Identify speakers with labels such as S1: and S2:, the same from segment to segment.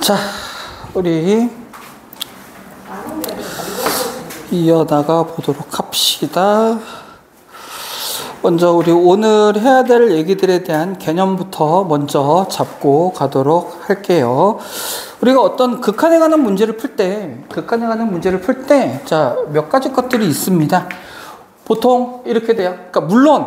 S1: 자, 우리 이어나가 보도록 합시다. 먼저 우리 오늘 해야 될 얘기들에 대한 개념부터 먼저 잡고 가도록 할게요. 우리가 어떤 극한에 관한 문제를 풀 때, 자, 몇 가지 것들이 있습니다. 보통 이렇게 돼요. 그러니까 물론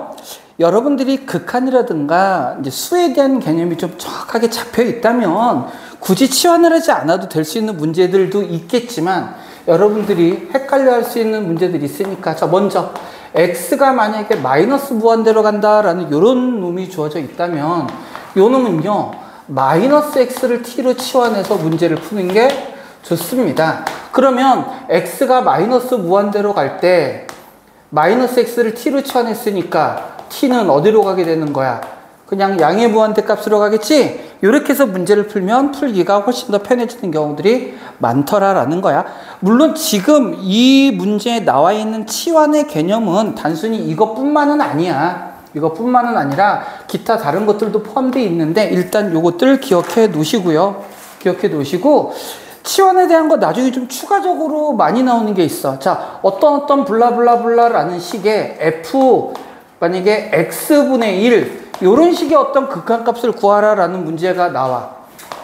S1: 여러분들이 극한이라든가 이제 수에 대한 개념이 좀 정확하게 잡혀 있다면 굳이 치환을 하지 않아도 될 수 있는 문제들도 있겠지만 여러분들이 헷갈려 할 수 있는 문제들이 있으니까, 자, 먼저 x가 만약에 마이너스 무한대로 간다라는 이런 놈이 주어져 있다면 요 놈은요 마이너스 x를 t로 치환해서 문제를 푸는 게 좋습니다. 그러면 x가 마이너스 무한대로 갈 때 마이너스 x를 t로 치환했으니까 t는 어디로 가게 되는 거야? 그냥 양의 무한대 값으로 가겠지? 이렇게 해서 문제를 풀면 풀기가 훨씬 더 편해지는 경우들이 많더라라는 거야. 물론 지금 이 문제에 나와 있는 치환의 개념은 단순히 이것뿐만은 아니야. 이것뿐만은 아니라 기타 다른 것들도 포함되어 있는데 일단 요것들 기억해 놓으시고요. 기억해 놓으시고 치환에 대한 거 나중에 좀 추가적으로 많이 나오는 게 있어. 자, 어떤 블라블라블라라는 식의 f 만약에 x분의 1 요런 식의 어떤 극한값을 구하라라는 문제가 나와.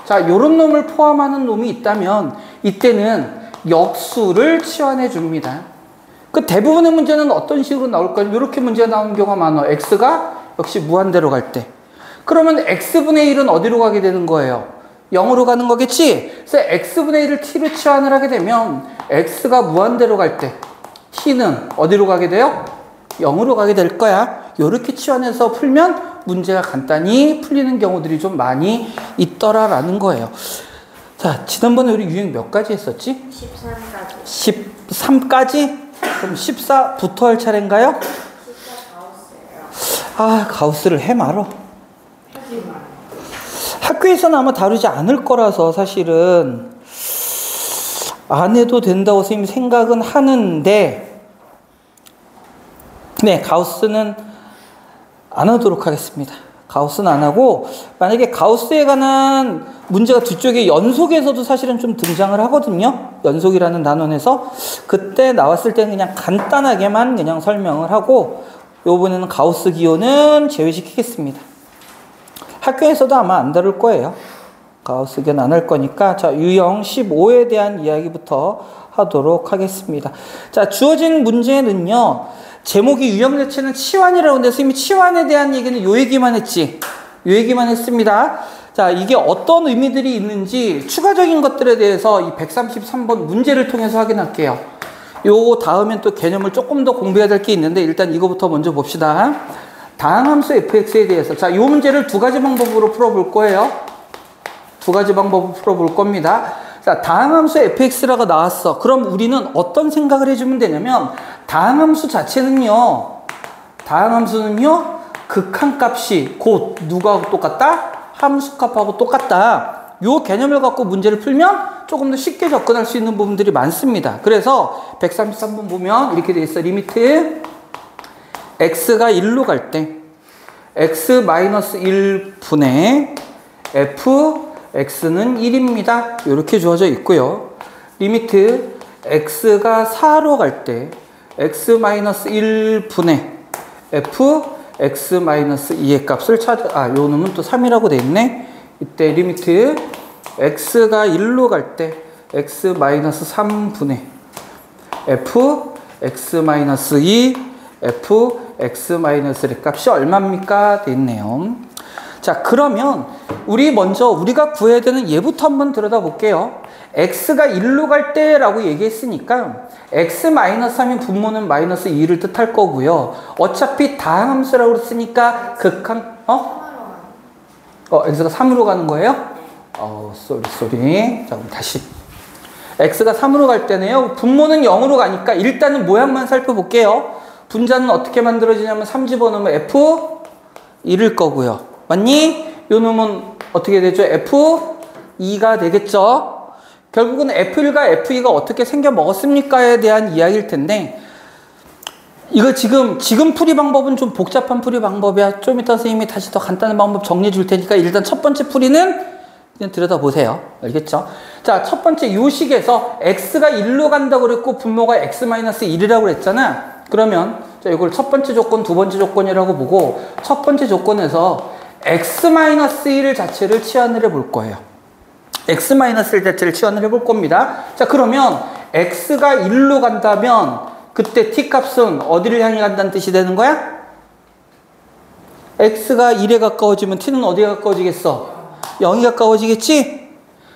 S1: 자, 요런 놈을 포함하는 놈이 있다면 이때는 역수를 치환해 줍니다. 그 대부분의 문제는 어떤 식으로 나올까요? 이렇게 문제가 나오는 경우가 많아. x가 역시 무한대로 갈 때. 그러면 x분의 1은 어디로 가게 되는 거예요? 0으로 가는 거겠지? 그래서 x분의 1을 t로 치환을 하게 되면 x가 무한대로 갈 때 t는 어디로 가게 돼요? 0으로 가게 될 거야. 이렇게 치환해서 풀면 문제가 간단히 풀리는 경우들이 좀 많이 있더라라는 거예요. 자, 지난번에 우리 유형 몇 가지 했었지? 13까지. 13까지? 그럼 14부터 할 차례인가요? 14 가우스예요. 아, 가우스를 해 말어. 학교에서는 아마 다루지 않을 거라서 사실은 안 해도 된다고 선생님이 생각은 하는데, 네, 가우스는 안 하도록 하겠습니다. 가우스는 안 하고, 만약에 가우스에 관한 문제가 뒤쪽에 연속에서도 사실은 좀 등장을 하거든요. 연속이라는 단원에서. 그때 나왔을 때는 그냥 간단하게만 그냥 설명을 하고, 요번에는 가우스 기호는 제외시키겠습니다. 학교에서도 아마 안 다룰 거예요. 가우스 기호는 안 할 거니까. 자, 유형 15에 대한 이야기부터 하도록 하겠습니다. 자, 주어진 문제는요, 제목이 유형 자체는 치환이라고 하는데 선생님이 치환에 대한 얘기는 요 얘기만 했지. 요 얘기만 했습니다. 자, 이게 어떤 의미들이 있는지 추가적인 것들에 대해서 이 133번 문제를 통해서 확인할게요. 요 다음엔 또 개념을 조금 더 공부해야 될 게 있는데 일단 이거부터 먼저 봅시다. 다항함수 fx에 대해서. 자, 요 문제를 두 가지 방법으로 풀어볼 거예요. 두 가지 방법으로 풀어볼 겁니다. 자, 다항함수 fx라고 나왔어. 그럼 우리는 어떤 생각을 해주면 되냐면 다항함수 자체는요, 극한값이 곧 누구하고 똑같다? 함수값하고 똑같다. 요 개념을 갖고 문제를 풀면 조금 더 쉽게 접근할 수 있는 부분들이 많습니다. 그래서 133번 보면 이렇게 돼 있어. 리미트 x가 1로 갈 때 x-1분의 f x는 1입니다. 이렇게 주어져 있고요. 리미트 x가 4로 갈 때 x-1분의 f x-2의 값을 찾아, 요 놈은 또 3이라고 돼 있네. 이때 리미트 x가 1로 갈 때 x-3분의 f x-2 f x-1의 값이 얼마입니까? 돼 있네요. 자, 그러면 우리가 구해야 되는 얘부터 한번 들여다볼게요. x가 1로 갈 때라고 얘기했으니까 x-하면 분모는 마이너스 2를 뜻할 거고요. 어차피 다항함수라고 했으니까 극한 x가 3으로 가는 거예요? 쏘리. 자, 그럼 다시 x가 3으로 갈 때네요. 분모는 0으로 가니까 일단은 모양만 살펴볼게요. 분자는 어떻게 만들어지냐면 3 집어넣으면 f 1일 거고요. 맞니? 요 놈은 어떻게 되죠? f2가 되겠죠? 결국은 f1과 f2가 어떻게 생겨 먹었습니까에 대한 이야기일 텐데, 이거 지금 풀이 방법은 좀 복잡한 풀이 방법이야. 좀 이따 선생님이 다시 더 간단한 방법 정리해 줄 테니까 일단 첫 번째 풀이는 그냥 들여다보세요. 알겠죠? 자, 첫 번째 요식에서 x가 1로 간다고 그랬고 분모가 x-1이라고 그랬잖아. 그러면 자, 이걸 첫 번째 조건, 두 번째 조건이라고 보고 첫 번째 조건에서 x-1 자체를 치환을 해볼 거예요. x-1 자체를 치환을 해볼 겁니다. 자, 그러면 x가 1로 간다면 그때 t 값은 어디를 향해 간다는 뜻이 되는 거야? x가 1에 가까워지면 t는 어디에 가까워지겠어? 0이 가까워지겠지?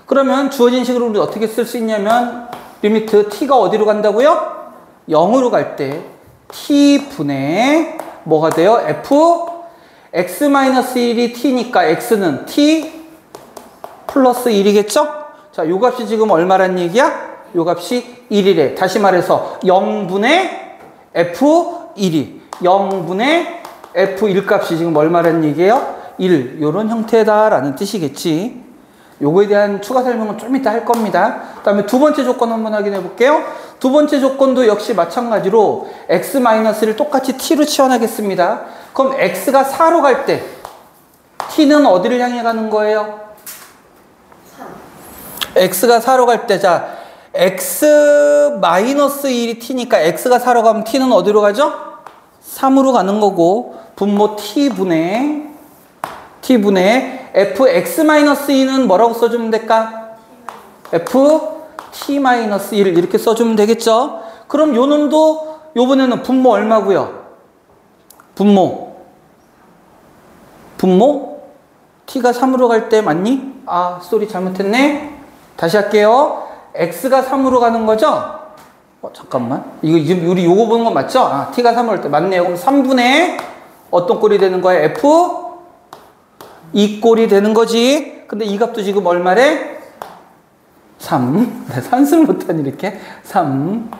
S1: 그러면 주어진 식으로 우리 어떻게 쓸 수 있냐면 리미트 t가 어디로 간다고요? 0으로 갈 때 t분의 뭐가 돼요? f x-1이 t니까 x는 t 플러스 1이겠죠? 자, 요 값이 지금 얼마란 얘기야? 요 값이 1이래. 다시 말해서 0분의 f1이 0분의 f1 값이 지금 얼마란 얘기예요? 1. 요런 형태다라는 뜻이겠지. 요거에 대한 추가 설명은 좀 이따 할 겁니다. 그 다음에 두 번째 조건 한번 확인해 볼게요. 두 번째 조건도 역시 마찬가지로 x-를 똑같이 t로 치환하겠습니다. 그럼 x가 4로 갈 때 t는 어디를 향해 가는 거예요? 4. x가 4로 갈 때, 자, x-1이 t니까 x가 4로 가면 t는 어디로 가죠? 3으로 가는 거고 분모 t분의 fx-2는 뭐라고 써주면 될까? ft-1 이렇게 써주면 되겠죠? 그럼 요 놈도 요번에는 분모 얼마고요? 분모 t가 3으로 갈 때 맞니? 아, 쏘리 잘못했네. 다시 할게요. x가 3으로 가는 거죠? 잠깐만. 이거 지금 우리 요거 보는 거 맞죠? 아, t가 3으로 갈 때 맞네요. 그럼 3분의 어떤 꼴이 되는 거야? f 2꼴이 되는 거지. 근데 이 값도 지금 얼마래? 3. 산수를 못하니 이렇게. 3.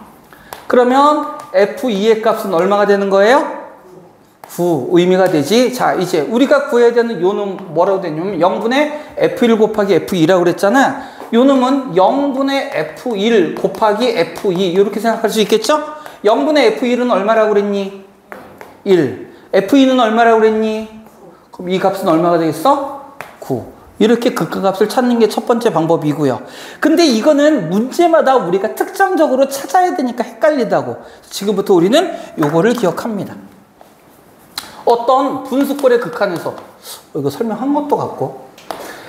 S1: 그러면 f2의 값은 얼마가 되는 거예요? 9. 의미가 되지. 자, 이제 우리가 구해야 되는 요 놈 뭐라고 되냐면 0분의 f1 곱하기 f2라고 그랬잖아. 요 놈은 0분의 f1 곱하기 f2 이렇게 생각할 수 있겠죠? 0분의 f1은 얼마라고 그랬니? 1. f2는 얼마라고 그랬니? 그럼 이 값은 얼마가 되겠어? 9. 이렇게 극한값을 찾는 게 첫 번째 방법이고요. 근데 이거는 문제마다 우리가 특정적으로 찾아야 되니까 헷갈리다고. 지금부터 우리는 요거를 기억합니다. 어떤 분수꼴의 극한에서 이거 설명한 것도 같고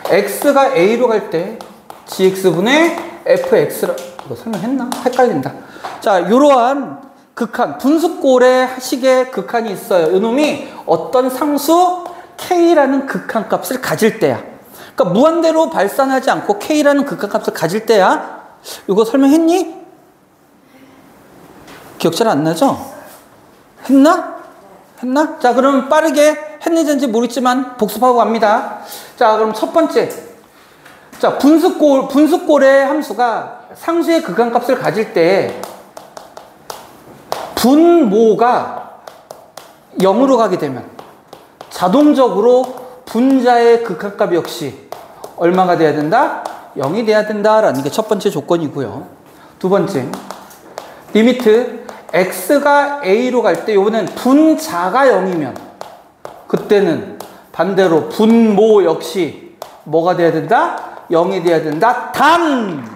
S1: x가 a로 갈 때 gx분의 fx라 이거 설명했나? 헷갈린다. 자, 이러한 극한 분수꼴의 식의 극한이 있어요. 이놈이 어떤 상수 k라는 극한값을 가질 때야. 그러니까 무한대로 발산하지 않고 k라는 극한값을 가질 때야. 이거 설명했니? 기억 잘 안 나죠? 했나? 자, 그럼 빠르게 했는지 모르겠지만 복습하고 갑니다. 자, 그럼 첫 번째. 자, 분수꼴의 함수가 상수의 극한값을 가질 때 분모가 0으로 가게 되면 자동적으로 분자의 극한값 역시 얼마가 돼야 된다? 0이 돼야 된다라는 게 첫 번째 조건이고요. 두 번째, 리미트 x가 a로 갈 때 요거는 분자가 0이면 그때는 반대로 분모 역시 뭐가 돼야 된다? 0이 돼야 된다. 단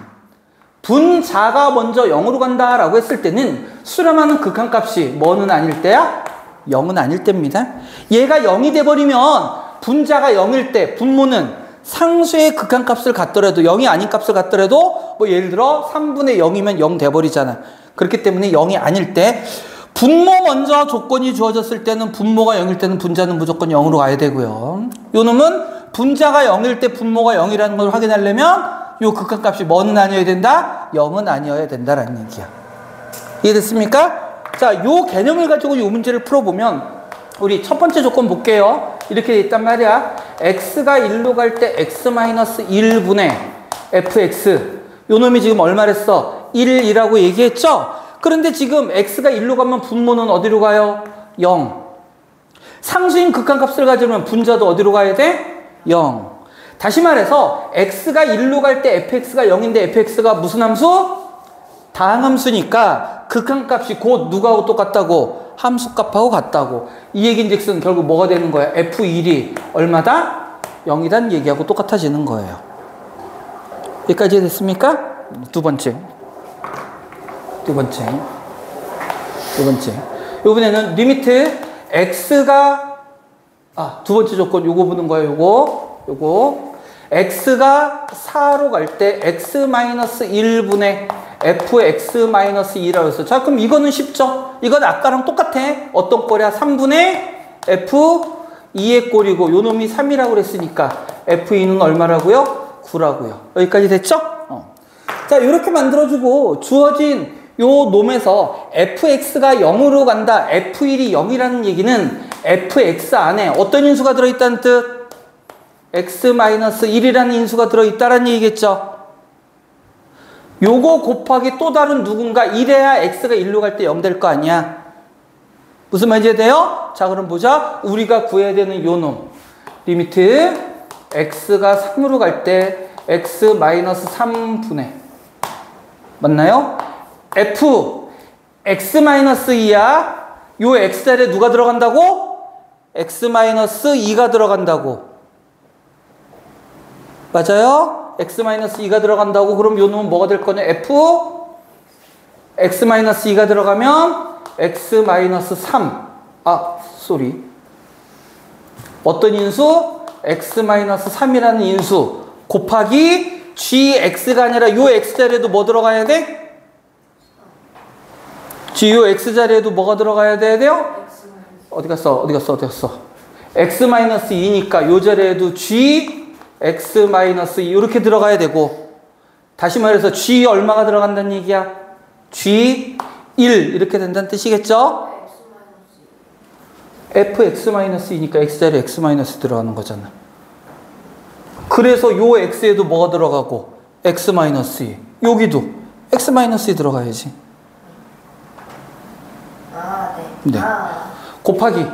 S1: 분자가 먼저 0으로 간다라고 했을 때는 수렴하는 극한값이 뭐는 아닐 때야? 0은 아닐 때입니다. 얘가 0이 돼버리면 분자가 0일 때 분모는 상수의 극한값을 갖더라도 0이 아닌 값을 갖더라도 뭐 예를 들어 3분의 0이면 0 돼버리잖아. 그렇기 때문에 0이 아닐 때 분모 먼저 조건이 주어졌을 때는 분모가 0일 때는 분자는 무조건 0으로 가야 되고요. 요 놈은 분자가 0일 때 분모가 0이라는 걸 확인하려면 요 극한값이 뭐는 아니어야 된다? 0은 아니어야 된다라는 얘기야. 이해됐습니까? 자, 요 개념을 가지고 요 문제를 풀어보면 우리 첫 번째 조건 볼게요. 이렇게 돼 있단 말이야. x가 1로 갈 때 x-1분의 fx 요 놈이 지금 얼마랬어? 1이라고 얘기했죠? 그런데 지금 x가 1로 가면 분모는 어디로 가요? 0. 상수인 극한값을 가지면 분자도 어디로 가야 돼? 0. 다시 말해서 x가 1로 갈 때 fx가 0인데 fx가 무슨 함수? 다항함수니까 극한값이 곧 누구하고 똑같다고? 함수값하고 같다고. 이 얘기인즉슨 결국 뭐가 되는 거야? f1이 얼마다? 0이란 얘기하고 똑같아지는 거예요. 여기까지 됐습니까? 두 번째. 이번에는 리미트 x가 두 번째 조건 요거 보는 거예요. 요거 x가 4로 갈 때 x-1분의 fx-2라고 했어요. 자, 그럼 이거는 쉽죠? 이건 아까랑 똑같아. 어떤 꼴이야? 3분의 f2의 꼴이고 요 놈이 3이라고 그랬으니까 f2는 얼마라고요? 9라고요. 여기까지 됐죠? 자, 이렇게 만들어주고 주어진 요 놈에서 fx가 0으로 간다. f1이 0이라는 얘기는 fx 안에 어떤 인수가 들어있다는 뜻? x-1이라는 인수가 들어있다는 얘기겠죠. 요거 곱하기 또 다른 누군가 이래야 x가 1로 갈 때 0 될 거 아니야. 무슨 말인지 돼요? 자, 그럼 보자. 우리가 구해야 되는 요 놈. 리미트 x가 3으로 갈 때 x-3분의 맞나요? f x-2야. 요 x자리에 누가 들어간다고? x-2가 들어간다고. 맞아요? x-2가 들어간다고. 그럼 요 놈은 뭐가 될 거냐? f x-2가 들어가면 x-3 쏘리 어떤 인수? x-3이라는 인수 곱하기 gx가 아니라 요 x자리에도 뭐 들어가야 돼? 요 x자리에도 뭐가 들어가야 돼요? 어디 갔어? x-2니까 요 자리에도 g x-2 이렇게 들어가야 되고, 다시 말해서 g 얼마가 들어간다는 얘기야? g 1 이렇게 된다는 뜻이겠죠? fx-2니까 x자리에 x- 들어가는 거잖아. 그래서 요 x에도 뭐가 들어가고 x-2 여기도 x-2 들어가야지. 네. 곱하기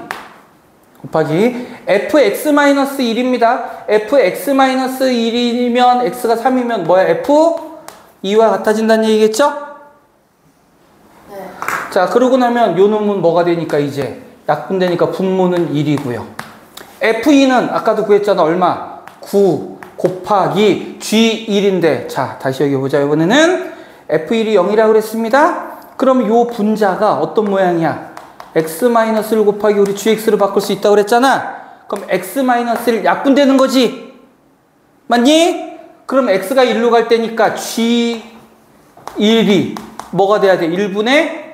S1: fx-1입니다. fx-1이면 x가 3이면 뭐야? f2와 같아진다는 얘기겠죠?
S2: 네.
S1: 자, 그러고 나면 요 놈은 뭐가 되니까 이제 약분되니까 분모는 1이고요. f2는 아까도 구했잖아. 얼마? 9 곱하기 g1인데, 자, 다시 여기 보자. 이번에는 f1이 0이라고 그랬습니다. 그럼 요 분자가 어떤 모양이야? x-1 곱하기 우리 gx로 바꿀 수 있다고 그랬잖아. 그럼 x-1 약분되는 거지. 맞니? 그럼 x가 1로 갈 때니까 g1이 뭐가 돼야 돼? 1분의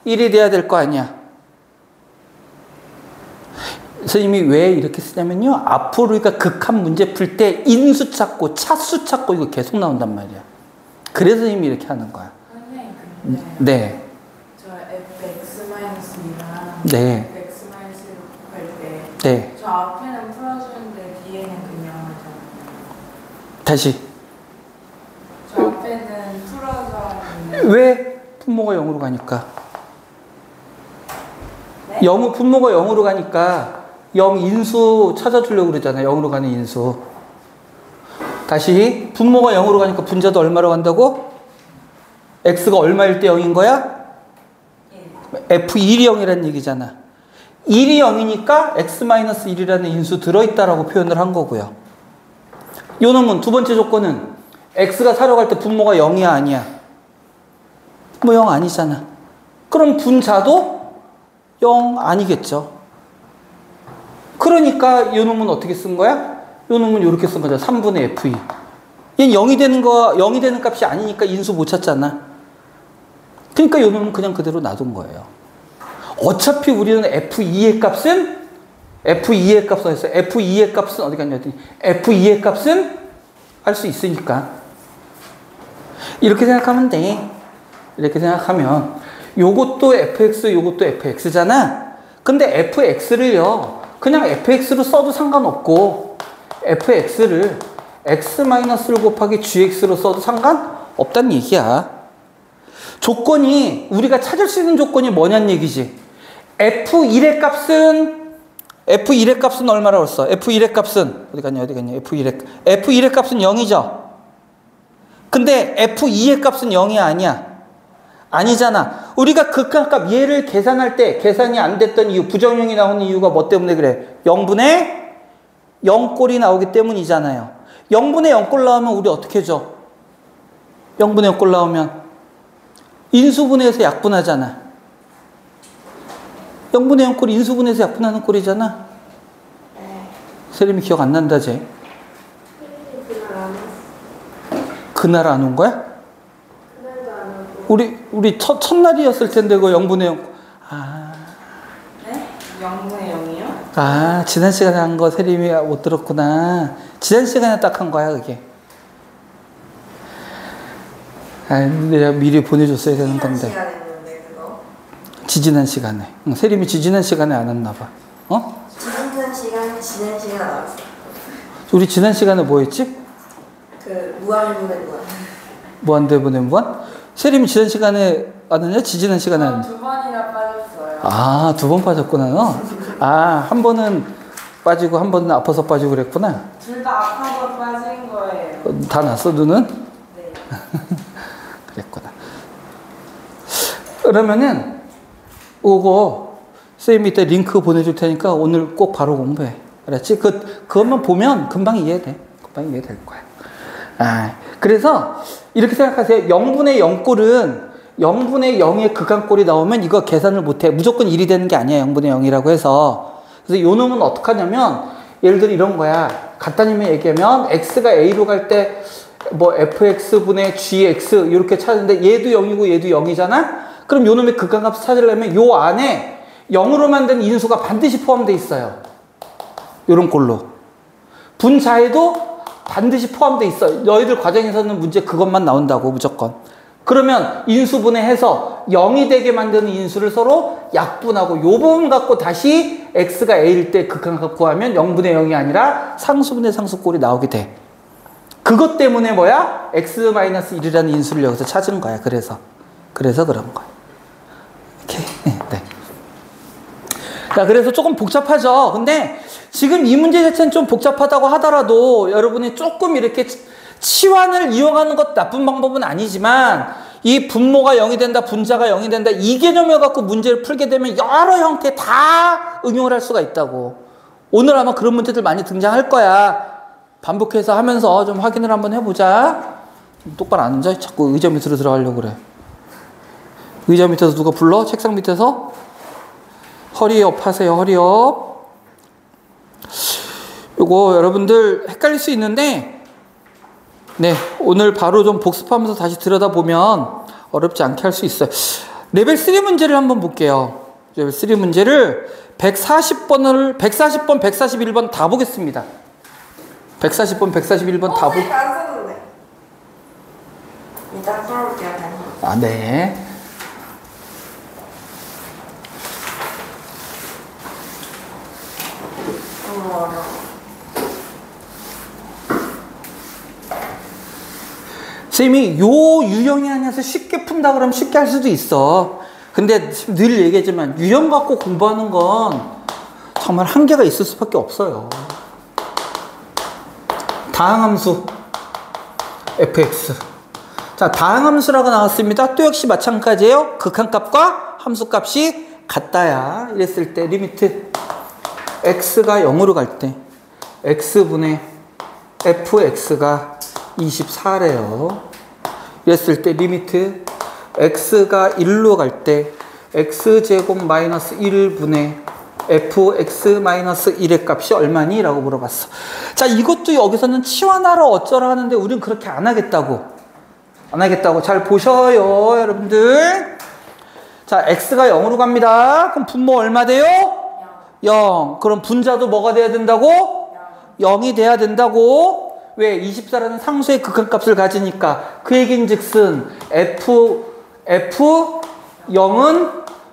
S1: 1이 돼야 될 거 아니야. 선생님이 왜 이렇게 쓰냐면요, 앞으로 우리가 극한 문제 풀 때 인수 찾고 차수 찾고 이거 계속 나온단 말이야. 그래서 선생님이 이렇게 하는 거야.
S2: 선생님, 근데
S1: 네.
S2: 저 fx-2랑
S1: 네.
S2: x-1을 곱할 때
S1: 네.
S2: 저 앞에는 풀어주는데 뒤에는 그냥 하잖아요.
S1: 다시.
S2: 저 앞에는 풀어서
S1: 왜? 분모가 0으로 가니까.
S2: 네?
S1: 분모가 0으로 가니까 0 인수 찾아주려고 그러잖아요. 0으로 가는 인수. 다시. 분모가 0으로 가니까 분자도 얼마로 간다고? x가 얼마일 때 0인 거야? f1이 0이라는 얘기잖아. 1이 0이니까 x-1이라는 인수 들어있다라고 표현을 한 거고요. 요 놈은 두 번째 조건은 x가 4로 갈 때 분모가 0이야, 아니야? 뭐 0 아니잖아. 그럼 분자도 0 아니겠죠. 그러니까 요 놈은 어떻게 쓴 거야? 요 놈은 이렇게 쓴 거잖아. 3분의 f2. 얘는 0이 되는 값이 아니니까 인수 못 찾잖아. 그러니까 요 놈은 그냥 그대로 놔둔 거예요. 어차피 우리는 f2의 값은 f2의 값은 어디 갔냐 했더니 f2의 값은 알 수 있으니까 이렇게 생각하면 돼. 이렇게 생각하면 요것도 fx, 요것도 fx잖아. 근데 fx를요 그냥 fx로 써도 상관없고 fx를 x-를 곱하기 gx로 써도 상관없다는 얘기야. 조건이, 우리가 찾을 수 있는 조건이 뭐냐는 얘기지. f1의 값은 얼마라고 했어? f1의 값은 어디 갔냐 f1의 값은 0이죠. 근데 f2의 값은 0이 아니잖아. 우리가 극한값 얘를 계산할 때 계산이 안 됐던 이유, 부정형이 나오는 이유가 뭐 때문에 그래? 0분의 0꼴이 나오기 때문이잖아요. 0분의 0꼴 나오면 우리 어떻게 해줘? 0분의 0꼴 나오면 인수분해해서 약분하잖아. 0분의 0꼴 인수분해해서 약분하는 꼴이잖아.
S2: 네.
S1: 세림이 기억 안 난다, 쟤.
S2: 그날 안 왔어.
S1: 그날 안 온 거야?
S2: 그날도 안 오고.
S1: 우리 첫날이었을 텐데, 그 0분의 0.
S2: 네? 0분의 0이요?
S1: 지난 시간에 한 거 세림이 못 들었구나. 지난 시간에 딱 한 거야, 그게. 내가 미리 보내줬어야 되는 건데.
S2: 시간 했는데 그거?
S1: 지지난 시간에. 세림이 지지난 시간에 안 왔나 봐.
S2: 지난 시간 나왔어.
S1: 우리 지난 시간에 뭐 했지?
S2: 그 무한분의 무한.
S1: 무한대분의 무한? 세림이 지난 시간에 왔느냐? 지지난 시간에 왔느냐?
S2: 두 번이나 빠졌어요.
S1: 두 번 빠졌구나, 너? 한 번은 빠지고, 한 번은 아파서 빠지고 그랬구나.
S2: 둘 다 아파서 빠진 거예요.
S1: 다 났어, 눈은?
S2: 네.
S1: 그랬구나. 그러면은, 오고, 쌤이 이따 링크 보내줄 테니까 오늘 꼭 바로 공부해. 알았지? 그것만 보면 금방 이해돼. 금방 이해될 거야. 그래서, 이렇게 생각하세요. 0분의 0꼴은 0분의 0의 극한꼴이 나오면 이거 계산을 못해. 무조건 1이 되는 게 아니야. 0분의 0이라고 해서. 그래서 요 놈은 어떻게 하냐면, 예를 들어 이런 거야. 간단히 얘기하면, x가 a로 갈 때, fx분의 gx, 이렇게 찾는데, 얘도 0이고 얘도 0이잖아? 그럼 요 놈의 극한값 찾으려면 요 안에 0으로 만든 인수가 반드시 포함되어 있어요. 요런 꼴로. 분자에도 반드시 포함되어 있어. 너희들 과정에서는 문제 그것만 나온다고, 무조건. 그러면 인수분해해서 0이 되게 만드는 인수를 서로 약분하고 요 부분 갖고 다시 x가 a일 때 극한값 구하면 0분의 0이 아니라 상수분의 상수꼴이 나오게 돼. 그것 때문에 뭐야? x-1이라는 인수를 여기서 찾은 거야. 그래서 그런 거야. 이렇게. 네. 자, 그래서 조금 복잡하죠. 근데 지금 이 문제 자체는 좀 복잡하다고 하더라도 여러분이 조금 이렇게 치환을 이용하는 것 나쁜 방법은 아니지만 이 분모가 0이 된다, 분자가 0이 된다 이 개념을 갖고 문제를 풀게 되면 여러 형태 다 응용을 할 수가 있다고. 오늘 아마 그런 문제들 많이 등장할 거야. 반복해서 하면서 좀 확인을 한번 해보자. 똑바로 안 앉아? 자꾸 의자 밑으로 들어가려고 그래. 의자 밑에서 누가 불러? 책상 밑에서? 허리업 하세요. 허리업. 요거 여러분들 헷갈릴 수 있는데 네, 오늘 바로 좀 복습하면서 다시 들여다보면 어렵지 않게 할 수 있어요. 레벨 3 문제를 한번 볼게요. 레벨 3 문제를 140번, 141번 다 보겠습니다. 140번, 141번 다
S2: 안 썼는데. 이따 풀어볼게요.
S1: 네. 선생님이 요 유형이 아니어서 쉽게 푼다 그러면 쉽게 할 수도 있어. 근데 늘 얘기하지만 유형 갖고 공부하는 건 정말 한계가 있을 수밖에 없어요. 다항함수 fx. 자, 다항함수라고 나왔습니다. 또 역시 마찬가지예요. 극한값과 함수값이 같다야. 이랬을 때 리미트 x가 0으로 갈 때 x분의 fx가 24래요. 이랬을 때 리미트 x가 1로 갈 때 x제곱 마이너스 1분의 fx-1의 값이 얼마니? 라고 물어봤어. 자, 이것도 여기서는 치환하러 어쩌라 하는데 우린 그렇게 안 하겠다고. 잘 보셔요, 여러분들. 자, x가 0으로 갑니다. 그럼 분모 얼마 돼요? 0. 그럼 분자도 뭐가 돼야 된다고? 0이 돼야 된다고. 왜? 24라는 상수의 극한값을 가지니까. 그 얘긴즉슨 f0은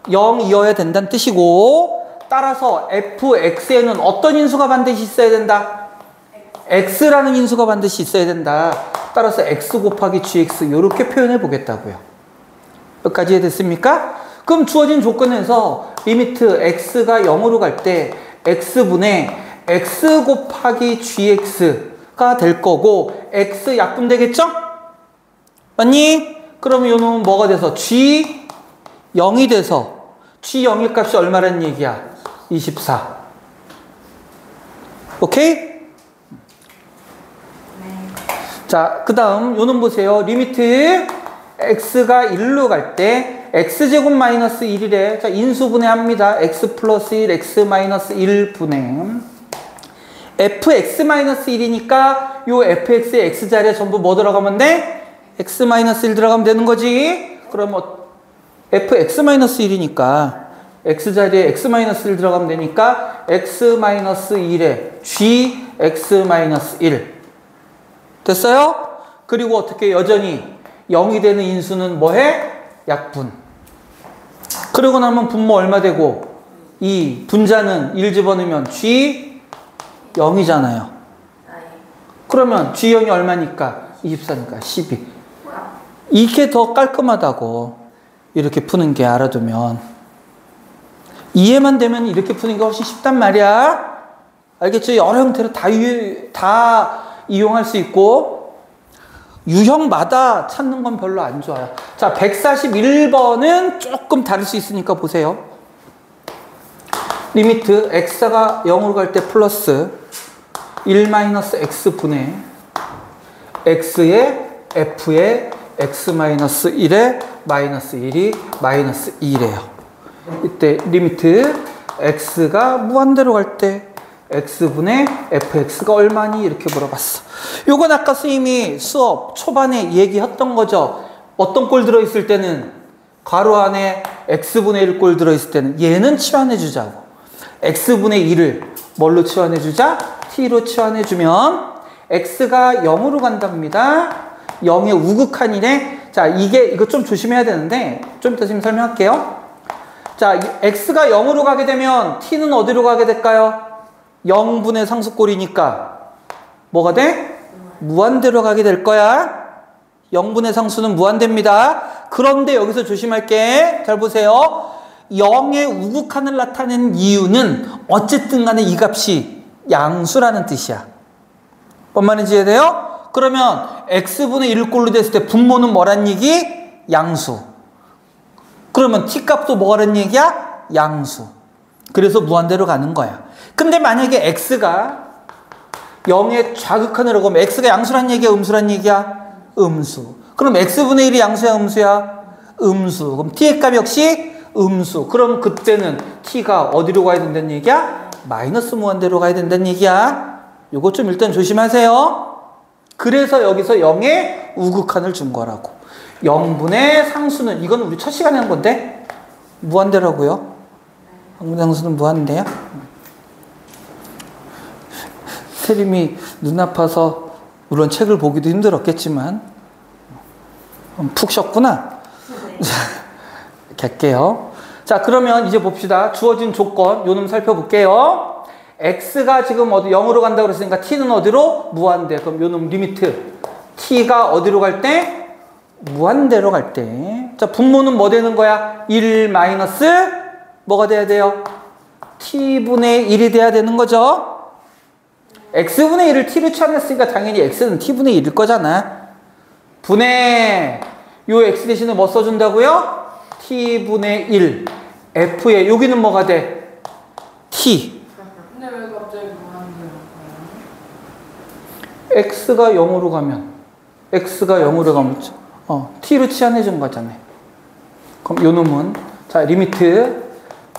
S1: 0이어야 된다는 뜻이고, 따라서 fx에는 어떤 인수가 반드시 있어야 된다? x라는 인수가 반드시 있어야 된다. 따라서 x 곱하기 gx 이렇게 표현해 보겠다고요. 여기까지 이해됐습니까? 그럼 주어진 조건에서 리미트 x가 0으로 갈 때 x분의 x 곱하기 gx가 될 거고 x 약분되겠죠? 맞니? 그러면 요 놈은 뭐가 돼서 g 0이 돼서 g 0의 값이 얼마라는 얘기야? 24. 오케이? 자, 그 다음 요놈 보세요. 리미트 x가 1로 갈 때 x제곱 마이너스 1이래. 자, 인수분해합니다. x 플러스 1, x 마이너스 1 분해. fx 마이너스 1이니까 요 fx의 x 자리에 전부 뭐 들어가면 돼? x 마이너스 1 들어가면 되는 거지. 그럼 fx 마이너스 1이니까 x 자리에 x 마이너스 1 들어가면 되니까 x 마이너스 1에 g x 마이너스 1 됐어요? 그리고 어떻게 여전히 0이 되는 인수는 뭐해? 약분. 그러고 나면 분모 얼마 되고 2 분자는 1 집어넣으면 g 0이잖아요. 그러면 g 0이 얼마니까? 24니까 12. 이게 더 깔끔하다고. 이렇게 푸는 게 알아두면. 이해만 되면 이렇게 푸는 게 훨씬 쉽단 말이야. 알겠죠? 여러 형태로 다 이용할 수 있고 유형마다 찾는 건 별로 안 좋아요. 자, 141번은 조금 다를 수 있으니까 보세요. 리미트 x가 0으로 갈 때 플러스 1-x 분의 x의 f의 x-1에 마이너스 1이 마이너스 2래요. 이때 리미트 x가 무한대로 갈 때 x분의 fx가 얼마니? 이렇게 물어봤어. 요건 아까 선생님이 수업 초반에 얘기했던 거죠. 어떤 꼴 들어있을 때는 괄호 안에 x분의 1 꼴 들어있을 때는 얘는 치환해 주자고. x분의 1을 뭘로 치환해 주자? t로 치환해 주면 x가 0으로 간답니다. 0의 우극한이네. 자, 이거 좀 조심해야 되는데 좀 이따 지금 설명할게요. 자, x가 0으로 가게 되면 t는 어디로 가게 될까요? 0분의 상수꼴이니까 뭐가 돼? 무한대로 가게 될 거야. 0분의 상수는 무한대입니다. 그런데 여기서 조심할 게 잘 보세요. 0의 우극한을 나타내는 이유는 어쨌든 간에 이 값이 양수라는 뜻이야. 뭔 말인지 이해돼요? 그러면 x분의 1꼴로 됐을 때 분모는 뭐란 얘기? 양수. 그러면 t값도 뭐라는 얘기야? 양수. 그래서 무한대로 가는 거야. 근데 만약에 x가 0의 좌극한으로 가면 x가 양수란 얘기야? 음수란 얘기야? 음수. 그럼 x분의 1이 양수야? 음수야? 음수. 그럼 t의 값 역시 음수. 그럼 그때는 t가 어디로 가야 된다는 얘기야? 마이너스 무한대로 가야 된다는 얘기야. 요거 좀 일단 조심하세요. 그래서 여기서 0의 우극한을 준 거라고. 0분의 상수는 이건 우리 첫 시간에 한 건데 무한대라고요. 0분의 상수는 무한대야. 세림이 눈 아파서 물론 책을 보기도 힘들었겠지만 푹 쉬었구나. 갈게요. 자, 그러면 이제 봅시다. 주어진 조건 요놈 살펴볼게요. x가 지금 어디 0으로 간다고 그랬으니까 t는 어디로? 무한대. 그럼 요놈 리미트 t가 어디로 갈 때? 무한대로 갈 때. 자, 분모는 뭐 되는 거야? 1 마이너스 뭐가 돼야 돼요? t분의 1이 돼야 되는 거죠. x분의 1을 t로 치환했으니까 당연히 x는 t분의 1일 거잖아. 분의 요 x 대신에 뭐 써준다고요? t분의 1 f에 여기는 뭐가 돼? t.
S2: 근데 왜 갑자기 무한대로
S1: x가 0으로 가면 t로 치환해 준 거잖아요. 그럼 요 놈은 자, 리미트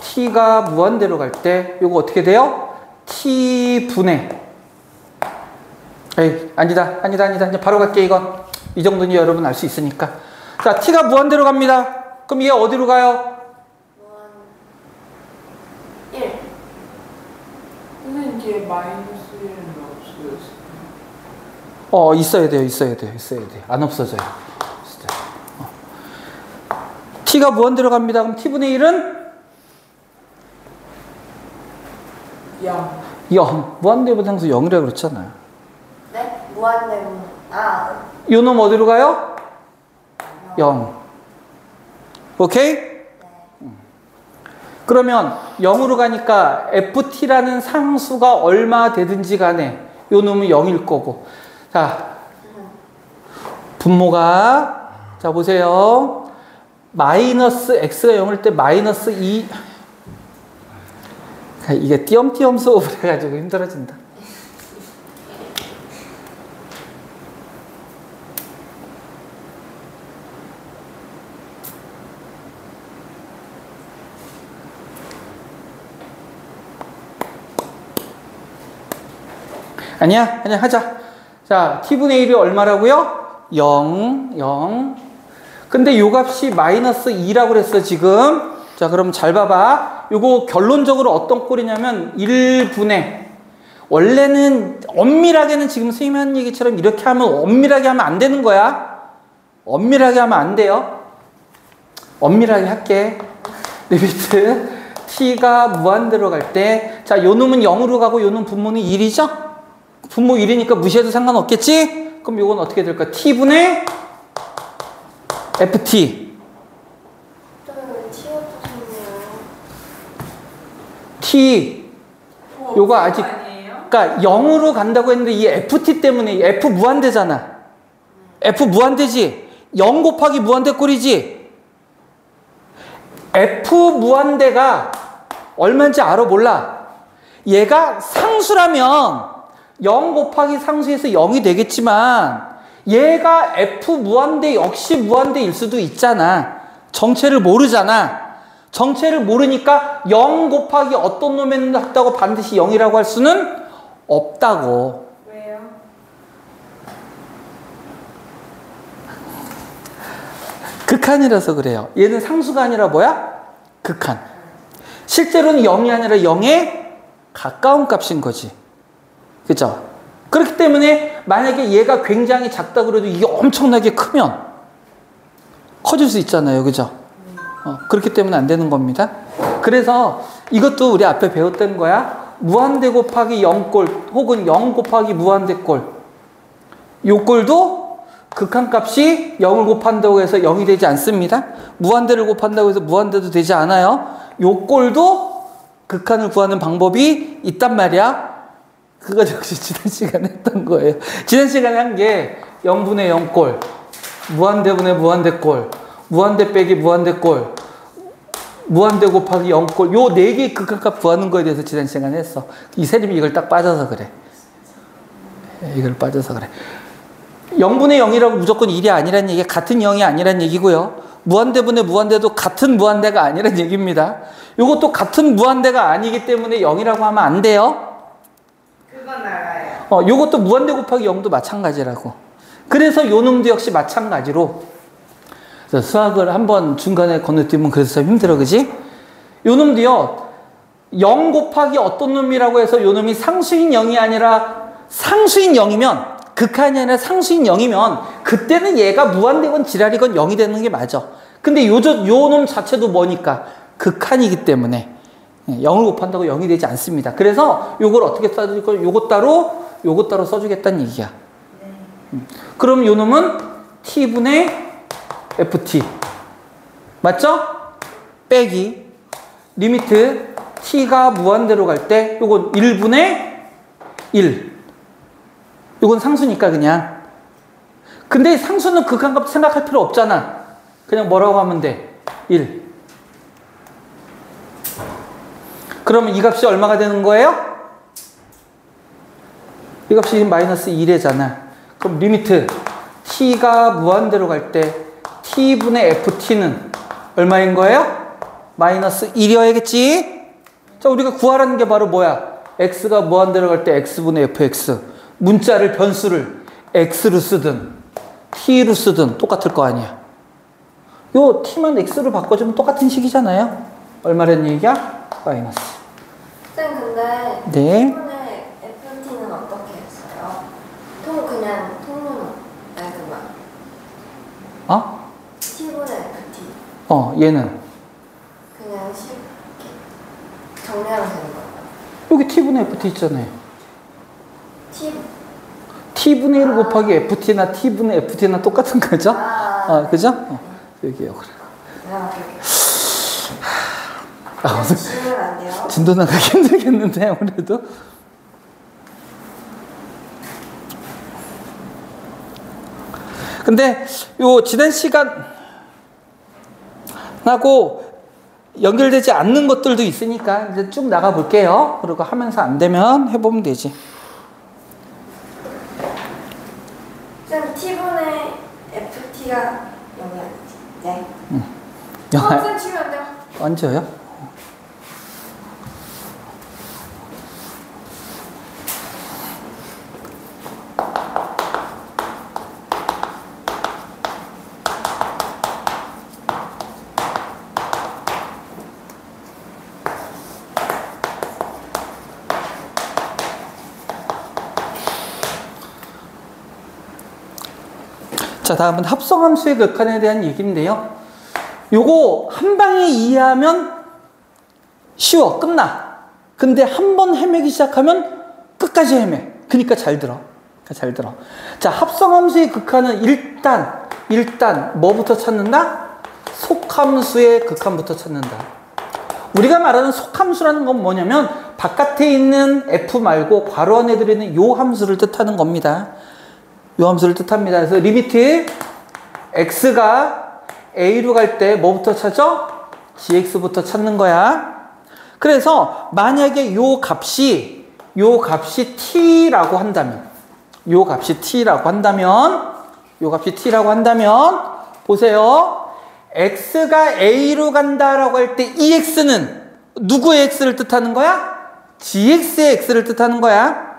S1: t가 무한대로 갈 때 요거 어떻게 돼요? t분의 에이, 아니다. 이제 바로 갈게, 이건. 이 정도는 여러분 알 수 있으니까. 자, t가 무한대로 갑니다. 그럼 얘 어디로 가요?
S2: 무한 1.
S3: 선생님 뒤에 마이너스 1은 없어졌어요.
S1: 있어야 돼요. 안 없어져요. t가 무한대로 갑니다. 그럼 t분의 1은? 0. 무한대보다 항상 0이라고 그랬잖아요.
S2: 네? 무한대로.
S1: 요 놈 어디로 가요? 0. 오케이? 그러면 0으로 가니까 ft라는 상수가 얼마 되든지 간에 요 놈은 0일 거고. 자, 분모가 자 보세요. 마이너스 x가 0일 때 마이너스 2 이게 띄엄띄엄 수업을 해가지고 힘들어진다. 아니야? 아니야, 하자. 자, t분의 1이 얼마라고요? 0, 0. 근데 요 값이 마이너스 2라고 그랬어, 지금. 자, 그럼 잘 봐봐. 요거 결론적으로 어떤 꼴이냐면 1분의, 원래는 엄밀하게는 지금 선생님이 하는 얘기처럼 이렇게 하면 엄밀하게 하면 안 되는 거야. 엄밀하게 하면 안 돼요. 엄밀하게 할게. 리미트 t가 무한대로 갈 때, 자, 요 놈은 0으로 가고 요 놈 분모는 1이죠? 분모 1이니까 무시해도 상관없겠지? 그럼 요건 어떻게 될까? t분의 ft. t. 요거 아직, 그러니까 0으로 간다고 했는데 이 ft 때문에, f 무한대잖아. f 무한대지? 0 곱하기 무한대 꼴이지? f 무한대가 얼마인지 알아? 몰라. 얘가 상수라면 0 곱하기 상수에서 0이 되겠지만 얘가 f 무한대 역시 무한대일 수도 있잖아. 정체를 모르잖아. 정체를 모르니까 0 곱하기 어떤 놈에 했다고 반드시 0이라고 할 수는 없다고.
S2: 왜요?
S1: 극한이라서 그래요. 얘는 상수가 아니라 뭐야? 극한. 실제로는 0이 아니라 0에 가까운 값인 거지. 그죠? 그렇기 때문에 만약에 얘가 굉장히 작다 그래도 이게 엄청나게 크면 커질 수 있잖아요. 그죠? 그렇기 때문에 안 되는 겁니다. 그래서 이것도 우리 앞에 배웠던 거야. 무한대 곱하기 0꼴 혹은 0 곱하기 무한대 꼴. 요 꼴도 극한값이 0을 곱한다고 해서 0이 되지 않습니다. 무한대를 곱한다고 해서 무한대도 되지 않아요. 요 꼴도 극한을 구하는 방법이 있단 말이야. 그거 역시 지난 시간에 했던 거예요. 지난 시간에 한 게 0분의 0꼴, 무한대분의 무한대꼴, 무한대 빼기 무한대꼴, 무한대 곱하기 0꼴, 요 4개의 극한값 구하는 거에 대해서 지난 시간에 했어. 이 세림이 이걸 딱 빠져서 그래. 이걸 빠져서 그래. 0분의 0이라고 무조건 1이 아니란 얘기, 같은 0이 아니란 얘기고요. 무한대분의 무한대도 같은 무한대가 아니란 얘기입니다. 요것도 같은 무한대가 아니기 때문에 0이라고 하면 안 돼요.
S2: 그건 알아요.
S1: 요것도 무한대 곱하기 0도 마찬가지라고. 그래서 요 놈도 역시 마찬가지로. 그래서 수학을 한번 중간에 건너뛰면 그래서 참 힘들어, 그지? 요 놈도요, 0 곱하기 어떤 놈이라고 해서 요 놈이 상수인 0이 아니라 상수인 0이면, 극한이 아니라 상수인 0이면 그때는 얘가 무한대건 지랄이건 0이 되는 게 맞아. 근데 요 놈 자체도 뭐니까? 극한이기 때문에 0을 곱한다고 0이 되지 않습니다. 그래서 요걸 어떻게 써줄 거? 요것 따로 써주겠다는 얘기야. 그럼 요 놈은 t분의 ft. 맞죠? 빼기 리미트 t가 무한대로 갈 때 요건 1분의 1. 요건 상수니까 그냥. 근데 상수는 극한값 생각할 필요 없잖아. 그냥 뭐라고 하면 돼? 1. 그러면 이 값이 얼마가 되는 거예요? 이 값이 마이너스 1이잖아. 그럼 리미트 t가 무한대로 갈 때 t분의 ft는 얼마인 거예요? 마이너스 1이어야겠지? 자, 우리가 구하라는 게 바로 뭐야? x가 무한대로 갈 때 x분의 fx. 문자를, 변수를 x로 쓰든 t로 쓰든 똑같을 거 아니야. 요 t만 x로 바꿔주면 똑같은 식이잖아요. 얼마라는 얘기야? 마이너스.
S2: 쌤, 근데
S1: 네.
S2: t분의 ft는 어떻게 했어요? 그냥 통로는 그만. t분의 ft.
S1: 얘는
S2: 그냥 쉽게 정리하면 되는 거예요.
S1: 여기 t분의 ft 있잖아요.
S2: t
S1: t분의 1 곱하기 ft나 t분의 ft나 똑같은 거죠? 그죠? 여기요. 그래. 오늘
S2: 지우면 안 돼요?
S1: 진도 나가기 힘들겠는데, 아무래도. 근데, 요, 지난 시간하고 연결되지 않는 것들도 있으니까, 이제 쭉 나가 볼게요. 그리고 하면서 안 되면 해보면 되지.
S2: 쌤, t분의 ft가 0이 아니지? 네. 쌤 치면 안 돼요?
S1: 언제요? 자, 다음은 합성함수의 극한에 대한 얘기인데요. 요거 한 방에 이해하면 쉬워, 끝나. 근데 한 번 헤매기 시작하면 끝까지 헤매. 그러니까 잘 들어. 잘 들어. 자, 합성함수의 극한은 일단 뭐부터 찾는다? 속함수의 극한부터 찾는다. 우리가 말하는 속함수라는 건 뭐냐면 바깥에 있는 f 말고 괄호 안에 들어있는 요 함수를 뜻하는 겁니다. 요 함수를 뜻합니다. 그래서 리미트 x가 a로 갈 때 뭐부터 찾아? gx부터 찾는 거야. 그래서 만약에 요 값이 t라고 한다면 요 값이 t라고 한다면 보세요. x가 a로 간다라고 할 때 이 x는 누구의 x를 뜻하는 거야? gx의 x를 뜻하는 거야.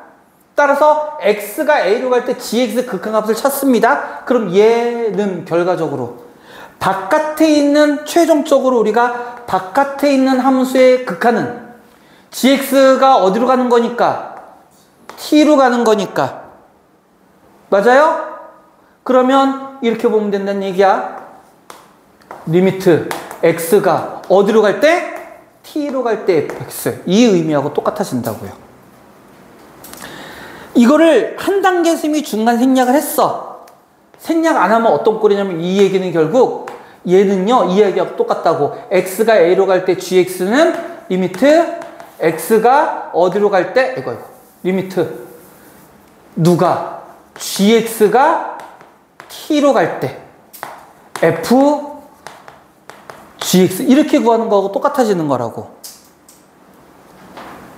S1: 따라서 x가 a로 갈 때 gx 극한값을 찾습니다. 그럼 얘는 결과적으로 바깥에 있는, 최종적으로 우리가 바깥에 있는 함수의 극한은 gx가 어디로 가는 거니까? t로 가는 거니까. 맞아요? 그러면 이렇게 보면 된다는 얘기야. 리미트 x가 어디로 갈 때? t로 갈 때 fx. 이 의미하고 똑같아진다고요. 이거를 한 단계 쌤이 중간 생략을 했어. 생략 안 하면 어떤 꼴이냐면 이 얘기는 결국 얘는요, 이 얘기하고 똑같다고. x가 a로 갈 때 gx는 리미트 x가 어디로 갈 때? 이거 리미트 누가? gx가 t로 갈 때 f gx 이렇게 구하는 거하고 똑같아지는 거라고.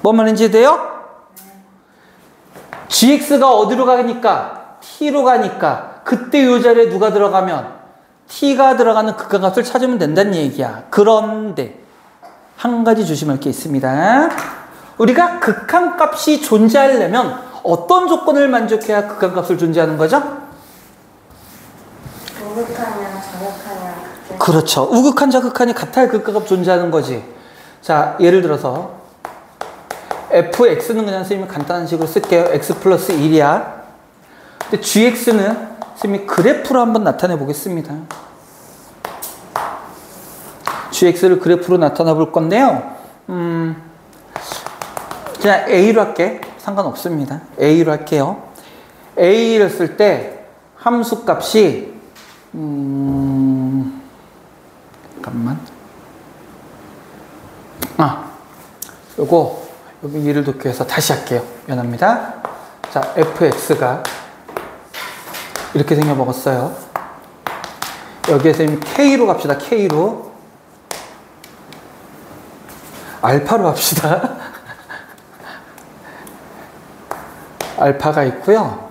S1: 뭔 말인지 돼요? gx가 어디로 가니까? t로 가니까 그때 이 자리에 누가 들어가면 t가 들어가는 극한값을 찾으면 된다는 얘기야. 그런데 한 가지 조심할 게 있습니다. 우리가 극한값이 존재하려면 어떤 조건을 만족해야 극한값을 존재하는 거죠?
S2: 우극하냐 자극하냐.
S1: 그렇죠. 우극한 자극한이 같아야 극한값 존재하는 거지. 자, 예를 들어서 fx는 그냥 선생님이 간단한 식으로 쓸게요. x 플러스 1이야. 근데 gx는 선생님이 그래프로 한번 나타내 보겠습니다. gx를 그래프로 나타내 볼 건데요. 그냥 a로 할게. 상관없습니다. a로 할게요. a를 쓸 때 함수 값이 잠깐만. 여기 예를 놓기 위해서 다시 할게요. 미안합니다. 자, fx가 이렇게 생겨 먹었어요. 여기에서 k로 갑시다. k로. 알파로 갑시다. 알파가 있고요.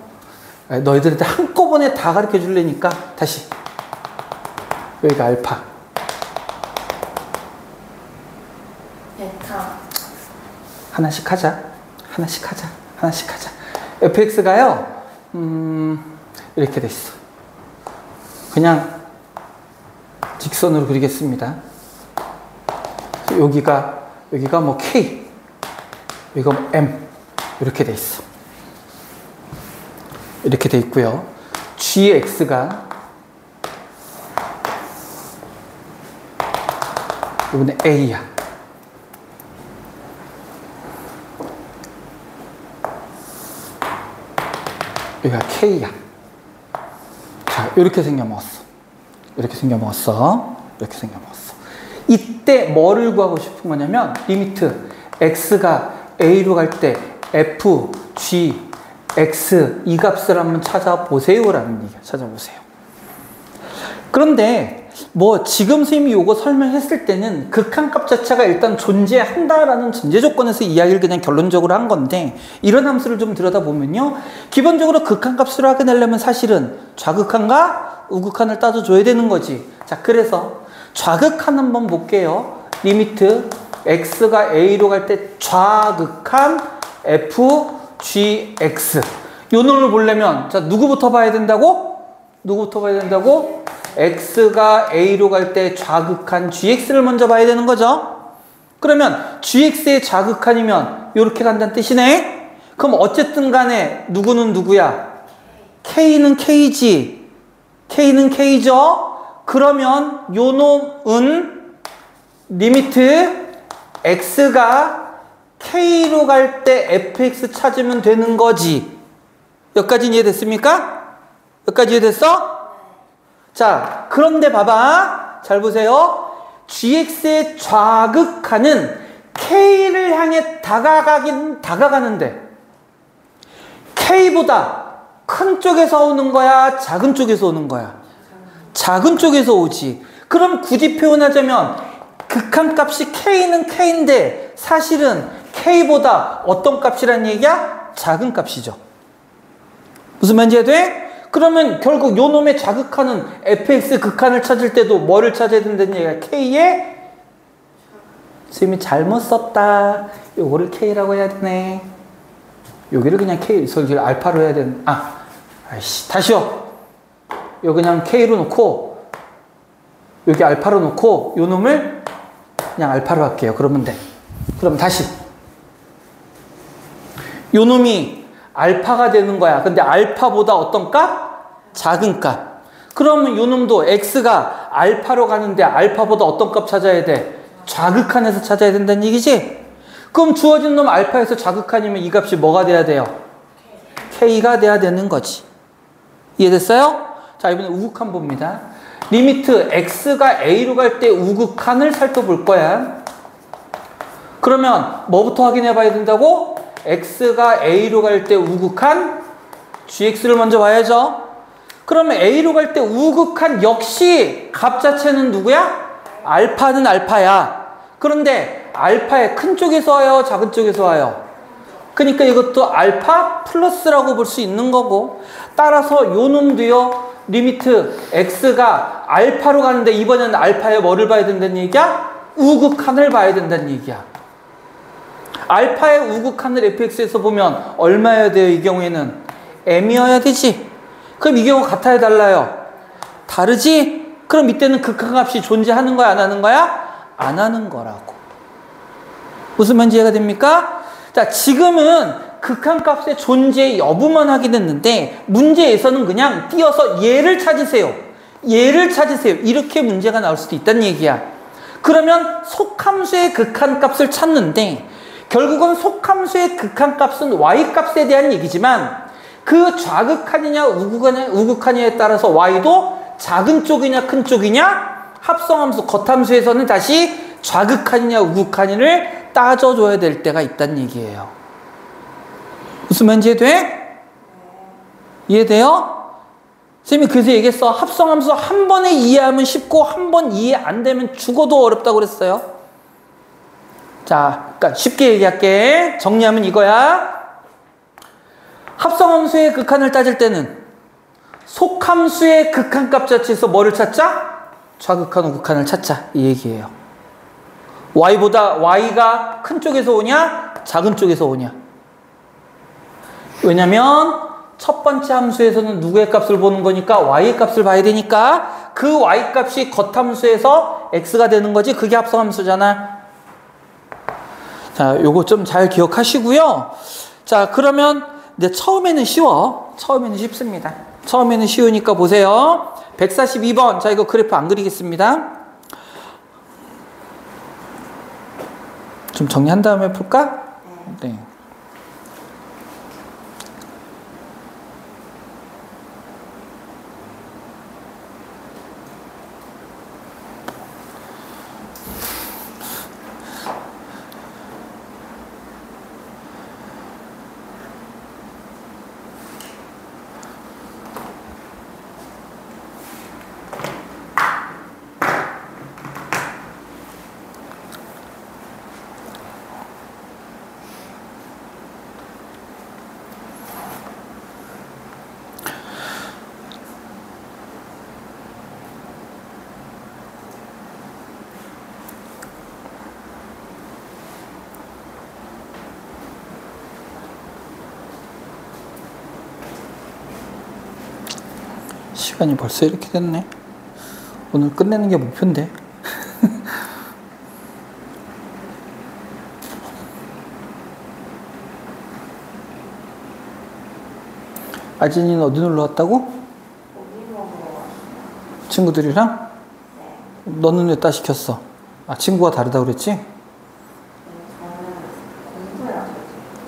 S1: 너희들한테 한꺼번에 다 가르쳐 줄래니까 다시. 여기가 알파.
S2: 베타.
S1: 하나씩 하자. fx가요. 이렇게 돼 있어. 그냥 직선으로 그리겠습니다. 여기가 뭐 k, 여기가 뭐 m 이렇게 돼 있어. 이렇게 돼 있고요. gx가 이번에 a야. 여기가 k야. 자, 이렇게 생겨 먹었어. 이때 뭐를 구하고 싶은 거냐면 리미트 x가 a로 갈 때 f, g, x 이 값을 한번 찾아보세요라는 얘기야. 찾아보세요. 그런데 뭐 지금 선생님이 요거 설명했을 때는 극한값 자체가 일단 존재한다라는 전제 조건에서 이야기를 그냥 결론적으로 한 건데, 이런 함수를 좀 들여다보면요, 기본적으로 극한값을 확인하려면 사실은 좌극한과 우극한을 따져줘야 되는 거지. 자, 그래서 좌극한 한번 볼게요. 리미트 x가 a로 갈 때 좌극한 f, g, x 요 놈을 보려면 자, 누구부터 봐야 된다고? x가 a로 갈 때 좌극한 gx를 먼저 봐야 되는 거죠. 그러면 gx의 좌극한이면 이렇게 간다는 뜻이네. 그럼 어쨌든 간에 누구는 누구야? k는 k지. K는 K죠? 그러면 요 놈은 리미트 X가 K로 갈 때 fx 찾으면 되는 거지. 여기까지 이해됐습니까? 여기까지 이해됐어? 자, 그런데 봐봐. 잘 보세요. gx의 좌극하는 K를 향해 다가가는데 K보다 큰 쪽에서 오는 거야? 작은 쪽에서 오는 거야? 작은 쪽에서 오지. 그럼 굳이 표현하자면 극한값이 K는 K인데 사실은 K보다 어떤 값이란 얘기야? 작은 값이죠. 무슨 말인지 돼? 그러면 결국 요 놈의 자극하는 fx 극한을 찾을 때도 뭐를 찾아야 된다는 얘기야? K의 선생님이 잘못 썼다. 요거를 K라고 해야 되네. 여기를 그냥 K, 저기를 알파로 해야 되는. 아이씨, 다시요. 요 그냥 K로 놓고 여기 알파로 놓고 요 놈을 그냥 알파로 할게요. 그러면 돼. 그럼 다시 요 놈이 알파가 되는 거야. 근데 알파보다 어떤 값? 작은 값. 그러면 요 놈도 x가 알파로 가는데 알파보다 어떤 값 찾아야 돼? 좌극한에서 찾아야 된다는 얘기지? 그럼 주어진 놈 알파에서 좌극한이면 이 값이 뭐가 돼야 돼요? k가 돼야 되는 거지. 이해됐어요? 자, 이번엔 우극한 봅니다. 리미트 x가 a로 갈 때 우극한을 살펴볼 거야. 그러면 뭐부터 확인해 봐야 된다고? x가 a로 갈 때 우극한 gx를 먼저 봐야죠. 그러면 a로 갈 때 우극한 역시 값 자체는 누구야? 알파는 알파야. 그런데 알파의 큰 쪽에서 와요? 작은 쪽에서 와요? 그러니까 이것도 알파 플러스라고 볼 수 있는 거고, 따라서 요 놈도요, 리미트 x가 알파로 가는데 이번에는 알파의 뭐를 봐야 된다는 얘기야? 우극한을 봐야 된다는 얘기야. 알파의 우극한을 fx에서 보면 얼마여야 돼요? 이 경우에는 m이어야 되지. 그럼 이 경우 같아야 달라요? 다르지? 그럼 이때는 극한값이 존재하는 거야? 안 하는 거야? 안 하는 거라고. 무슨 말인지 이해가 됩니까? 자, 지금은 극한값의 존재 여부만 확인했는데 문제에서는 그냥 띄어서 얘를 찾으세요. 얘를 찾으세요. 이렇게 문제가 나올 수도 있다는 얘기야. 그러면 속함수의 극한값을 찾는데 결국은 속함수의 극한값은 y값에 대한 얘기지만 그 좌극한이냐 우극한이냐에 따라서 y도 작은 쪽이냐 큰 쪽이냐 합성함수 겉함수에서는 다시 좌극한이냐 우극한이를 따져줘야 될 때가 있다는 얘기예요. 무슨 말인지 이해돼? 이해돼요? 선생님이 그래서 얘기했어. 합성함수 한 번에 이해하면 쉽고 한 번 이해 안 되면 죽어도 어렵다고 그랬어요. 자, 그러니까 쉽게 얘기할게. 정리하면 이거야. 합성함수의 극한을 따질 때는 속함수의 극한값 자체에서 뭐를 찾자? 좌극한, 우극한을 찾자. 이 얘기예요. y가 큰 쪽에서 오냐? 작은 쪽에서 오냐? 왜냐면 첫 번째 함수에서는 누구의 값을 보는 거니까 y의 값을 봐야 되니까 그 y 값이 겉함수에서 x가 되는 거지. 그게 합성함수잖아. 자, 요거 좀 잘 기억하시고요. 자, 그러면 이제 처음에는 쉬워. 처음에는 쉽습니다. 처음에는 쉬우니까 보세요. 142번. 자, 이거 그래프 안 그리겠습니다. 좀 정리한 다음에 볼까? 네. 시간이 벌써 이렇게 됐네. 오늘 끝내는 게 목표인데. 아진이는 어디 놀러 왔다고?
S3: 고기 먹으러 왔어.
S1: 친구들이랑? 너는 왜 따 시켰어? 아, 친구가 다르다고 그랬지?
S2: 저는 공부해야 돼.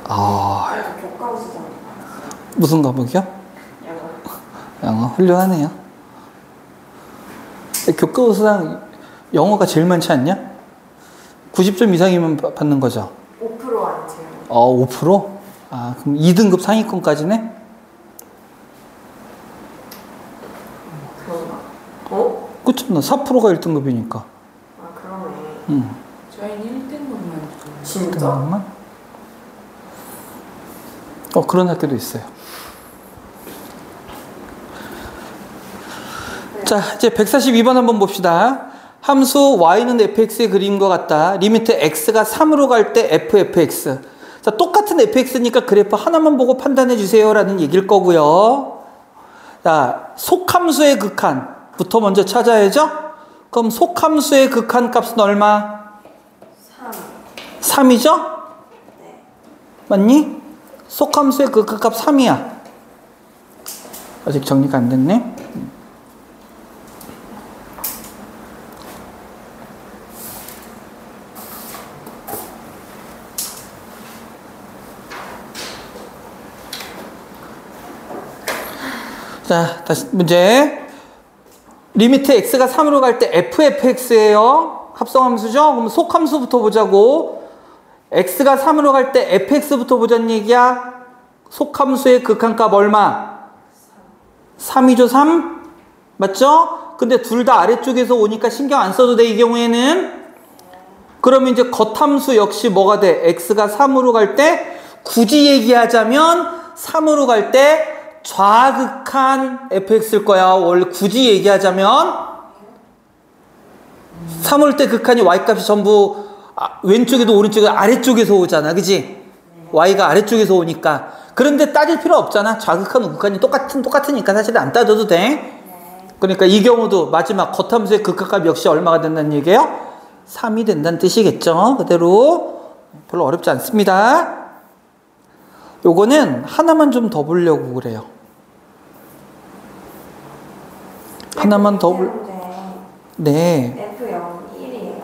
S1: 아,
S2: 그래서 교과서 시장
S1: 무슨 과목이요?
S2: 영어.
S1: 영어 훌륭하네요. 교과서상 영어가 제일 많지 않냐? 90점 이상이면 받는 거죠?
S2: 5%안 채요.
S1: 5%? 아, 그럼 2등급 상위권까지네?
S2: 그런가? 어?
S1: 그렇잖아. 4%가 1등급이니까.
S2: 아 그러네.
S3: 저희는 1등급만 좀.
S2: 진짜?
S1: 1등급만? 그런 학교도 있어요. 자, 이제 142번 한번 봅시다. 함수 y는 fx의 그림과 같다. 리미트 x가 3으로 갈 때 fx. 자, 똑같은 fx니까 그래프 하나만 보고 판단해 주세요 라는 얘기일 거고요. 자, 속함수의 극한부터 먼저 찾아야죠. 그럼 속함수의 극한 값은 얼마?
S2: 3.
S1: 3이죠?
S2: 네.
S1: 맞니? 속함수의 극한값 3이야. 아직 정리가 안 됐네. 자, 다시 문제. 리미트 x가 3으로 갈 때 fx예요. 합성함수죠? 그럼 속함수부터 보자고. x가 3으로 갈 때 fx부터 보자는 얘기야. 속함수의 극한값 얼마? 3이죠, 3? 맞죠? 근데 둘 다 아래쪽에서 오니까 신경 안 써도 돼, 이 경우에는. 그러면 이제 겉함수 역시 뭐가 돼? x가 3으로 갈 때 굳이 얘기하자면 3으로 갈 때 좌극한 fx일 거야. 원래 굳이 얘기하자면 3올 때 극한이 y값이 전부 왼쪽에도 오른쪽에도 아래쪽에서 오잖아. 그지? y가 아래쪽에서 오니까. 그런데 따질 필요 없잖아. 좌극한 우극한이 똑같으니까 사실 안 따져도 돼. 그러니까 이 경우도 마지막 겉함수의 극한값 역시 얼마가 된다는 얘기예요? 3이 된다는 뜻이겠죠. 그대로 별로 어렵지 않습니다. 요거는 하나만 좀 더 보려고 그래요. 하나만 더 볼. 네.
S2: F0 1이에요.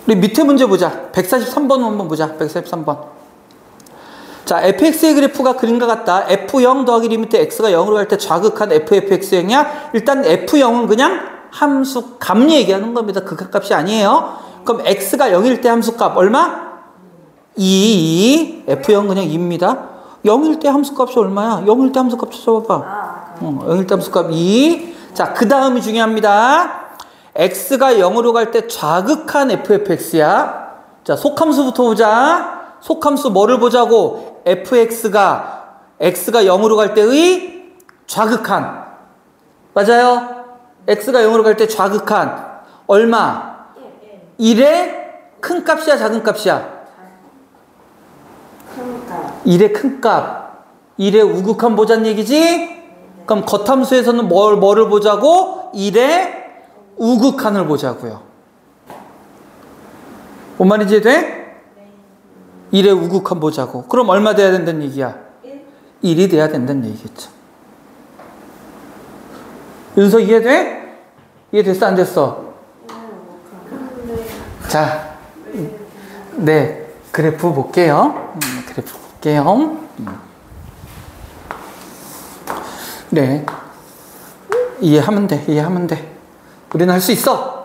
S1: 우리 밑에 문제 보자. 143번 한번 보자. 143번. 자, fx의 그래프가 그림과 같다. f0 더하기 리미트 x가 0으로 갈 때 좌극한 fx형이야. 일단 f0은 그냥 함수 값 얘기하는 겁니다. 극한값이 아니에요. 그럼 x가 0일 때 함수값 얼마? 2. f0 그냥 2입니다. 0일 때 함수값이 얼마야? 0일 때 함수값 찾아봐봐. 0일 때 함수값 2. 자, 그 다음이 중요합니다. x가 0으로 갈 때 좌극한 fx야. 자, 속함수부터 보자. 속함수 뭐를 보자고? fx가 x가 0으로 갈 때의 좌극한. 맞아요? x가 0으로 갈 때 좌극한. 얼마? 1의 큰 값이야, 작은 값이야?
S2: 그러니까
S1: 1의 큰 값. 1의 우극한 보자는 얘기지? 그럼 겉함수에서는 뭐를 보자고? 1의 우극한을 보자고요. 뭔 말인지 돼? 1의 우극한 보자고. 그럼 얼마 돼야 된다는 얘기야? 1이 돼야 된다는 얘기겠죠. 윤서 이해돼? 이해됐어, 안 됐어? 자, 네, 그래프 볼게요. 그래프 볼게요. 네, 이해하면 돼, 이해하면 돼. 우리는 할 수 있어.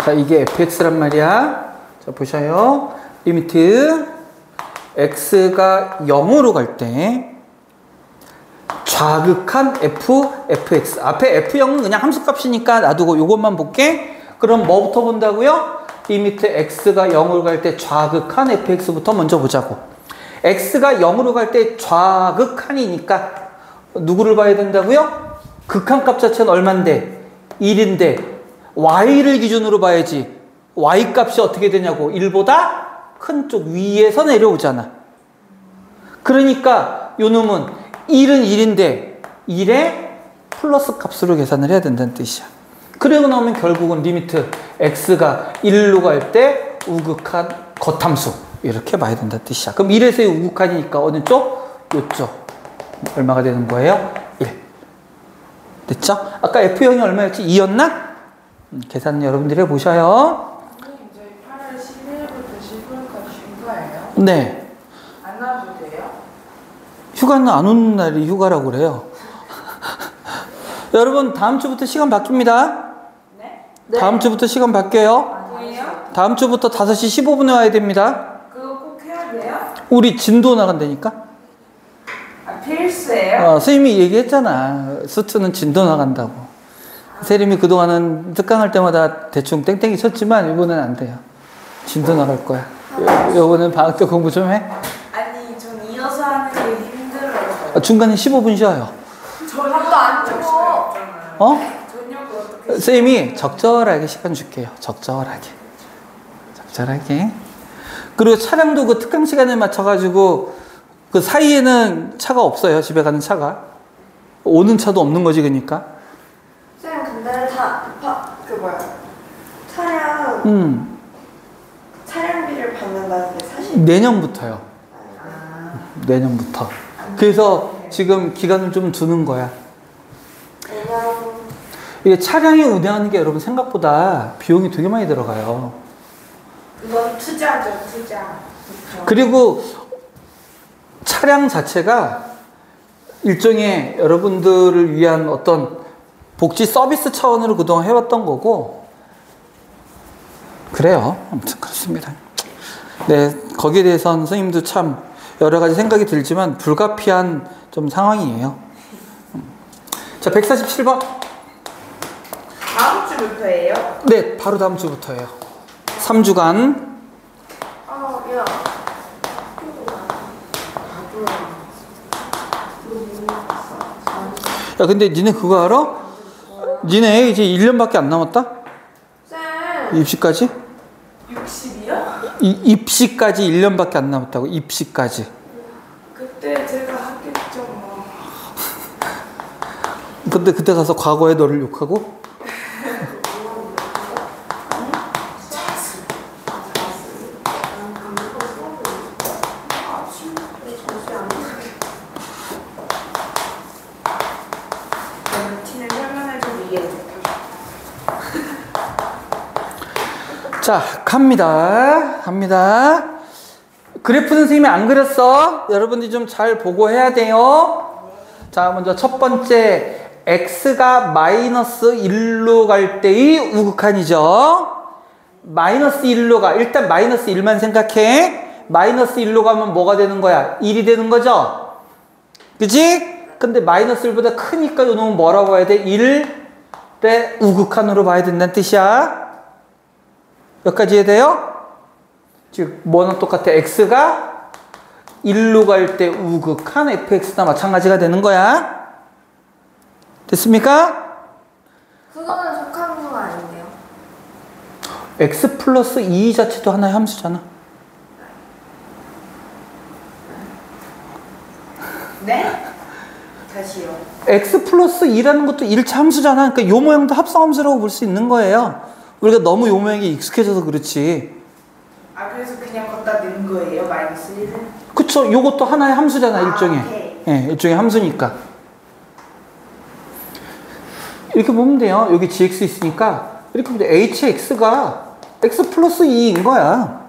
S1: 자, 이게 fx란 말이야. 자, 보셔요. 리미트 x가 0으로 갈 때 좌극한 fx. 앞에 f0은 그냥 함수값이니까 놔두고 요것만 볼게. 그럼 뭐부터 본다고요? 리미트 x가 0으로 갈 때 좌극한 fx부터 먼저 보자고. x가 0으로 갈 때 좌극한이니까 누구를 봐야 된다고요? 극한값 자체는 얼만데? 1인데 y를 기준으로 봐야지. y 값이 어떻게 되냐고. 1보다 큰 쪽 위에서 내려오잖아. 그러니까 요 놈은 1은 1인데 1의 플러스 값으로 계산을 해야 된다는 뜻이야. 그러고 나오면 결국은 리미트 x가 1로 갈 때 우극한 겉함수 이렇게 봐야 된다 뜻이야. 그럼 1에서의 우극한이니까 어느 쪽? 요쪽. 얼마가 되는 거예요? 1. 됐죠? 아까 F형이 얼마였지? 2였나? 계산 여러분들이 해보셔요.
S3: 선생님 저희 8월 11일부터 19일까지 휴가예요?
S1: 네.
S3: 안 와도 돼요?
S1: 휴가는 안 오는 날이 휴가라고 그래요. 여러분 다음 주부터 시간 바뀝니다.
S3: 네?
S1: 다음 주부터 시간 바뀌어요.
S3: 뭐예요?
S1: 다음 주부터 5시 15분에 와야 됩니다.
S3: 그거 꼭 해야 돼요?
S1: 우리 진도 나간다니까?
S3: 아 필수예요?
S1: 선생님이 얘기했잖아. 수트는 진도 나간다고. 세림이 그동안은 특강할 때마다 대충 땡땡이 쳤지만 이번엔 안 돼요. 진도 나갈 거야. 요번엔 방학 때 공부 좀 해.
S3: 아니 전 이어서 하는 게 힘들어서
S1: 중간에 15분 쉬어요.
S3: 저녁도 안 찍어
S1: 어?
S3: 저녁을 어떻게
S1: 선생님이 적절하게 시간 줄게요. 적절하게. 적절하게. 그리고 차량도 그 특강 시간에 맞춰가지고 그 사이에는 차가 없어요. 집에 가는 차가. 오는 차도 없는 거지, 그러니까.
S2: 쌤 근데 그 뭐야 차량비를 받는다는 게 사실
S1: 내년부터요. 내년부터. 그래서 지금 기간을 좀 두는 거야.
S2: 내년
S1: 이게 차량이 운행하는 게 여러분 생각보다 비용이 되게 많이 들어가요.
S3: 이건 투자죠 투자
S1: 그리고 차량 자체가 일종의 여러분들을 위한 어떤 복지 서비스 차원으로 그동안 해왔던 거고, 그래요. 아무튼 그렇습니다. 네, 거기에 대해서는 선생님도 참 여러 가지 생각이 들지만 불가피한 좀 상황이에요. 자, 147번.
S3: 다음 주부터예요?
S1: 네, 바로 다음 주부터예요. 3주간.
S2: 야
S1: 야, 근데 니네 그거 알아? 니네 이제 1년밖에 안 남았다?
S2: 쌤
S1: 입시까지?
S3: 60이요?
S1: 입시까지 1년밖에 안 남았다고. 입시까지.
S3: 그때 제가 하겠죠 뭐
S1: 근데 그때 가서 과거에 너를 욕하고?
S3: 티는 설명해주고 이해 못하죠
S1: 자, 갑니다. 그래프는 선생님이 안 그렸어. 여러분들이 좀 잘 보고 해야 돼요. 자, 먼저 첫 번째, x가 마이너스 1로 갈 때의 우극한이죠. 마이너스 1로 가. 일단 마이너스 1만 생각해. 마이너스 1로 가면 뭐가 되는 거야? 1이 되는 거죠? 그치? 근데 마이너스 1보다 크니까 요 놈은 뭐라고 봐야 돼? 1대 우극한으로 봐야 된다는 뜻이야. 여기까지 이해돼요? 즉 뭐는 똑같아. x가 1로 갈 때 우극한 fx나 마찬가지가 되는 거야. 됐습니까?
S2: 그거는 속함수가 아닌데요.
S1: x 플러스 2 자체도 하나의 함수잖아.
S3: 네? 다시요
S1: x 플러스 2라는 것도 1차 함수잖아. 그러니까 요 모양도 합성함수라고 볼 수 있는 거예요. 우리가 너무 요 모양이 익숙해져서 그렇지.
S3: 아 그래서 그냥 걷다 넣은 거예요? 마이너스 1은?
S1: 그쵸. 요것도 하나의 함수잖아. 일종의.
S3: 오케이.
S1: 예, 일종의 함수니까. 이렇게 보면 돼요. 여기 gx 있으니까 이렇게 보면 hx가 x 플러스 2인 거야.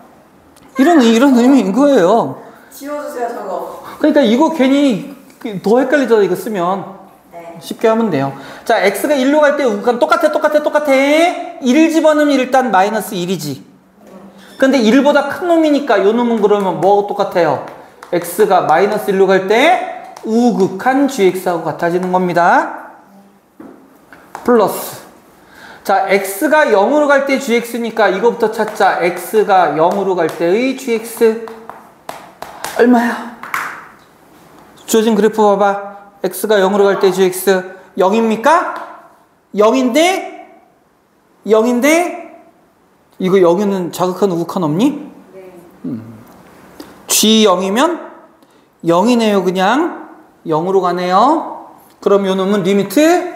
S1: 이런 의미인 거예요.
S2: 지워주세요 저거.
S1: 그러니까 이거 괜히 더 헷갈리잖아. 이거 쓰면.
S2: 네.
S1: 쉽게 하면 돼요. 자, x가 1로 갈 때 우극한 똑같아. 1을 집어넣으면 일단 마이너스 1이지. 근데 1보다 큰 놈이니까 요 놈은 그러면 뭐하고 똑같아요? x가 마이너스 1로 갈 때 우극한 gx하고 같아지는 겁니다. 플러스. 자, x가 0으로 갈 때 gx니까 이거부터 찾자. x가 0으로 갈 때의 gx 얼마야? 주어진 그래프 봐봐. x가 0으로 갈 때 gx 0입니까? 0인데 이거 0에는 자극한 우극한 없니?
S3: 네
S1: g0이면 0이네요. 그냥 0으로 가네요. 그럼 요 놈은 리미트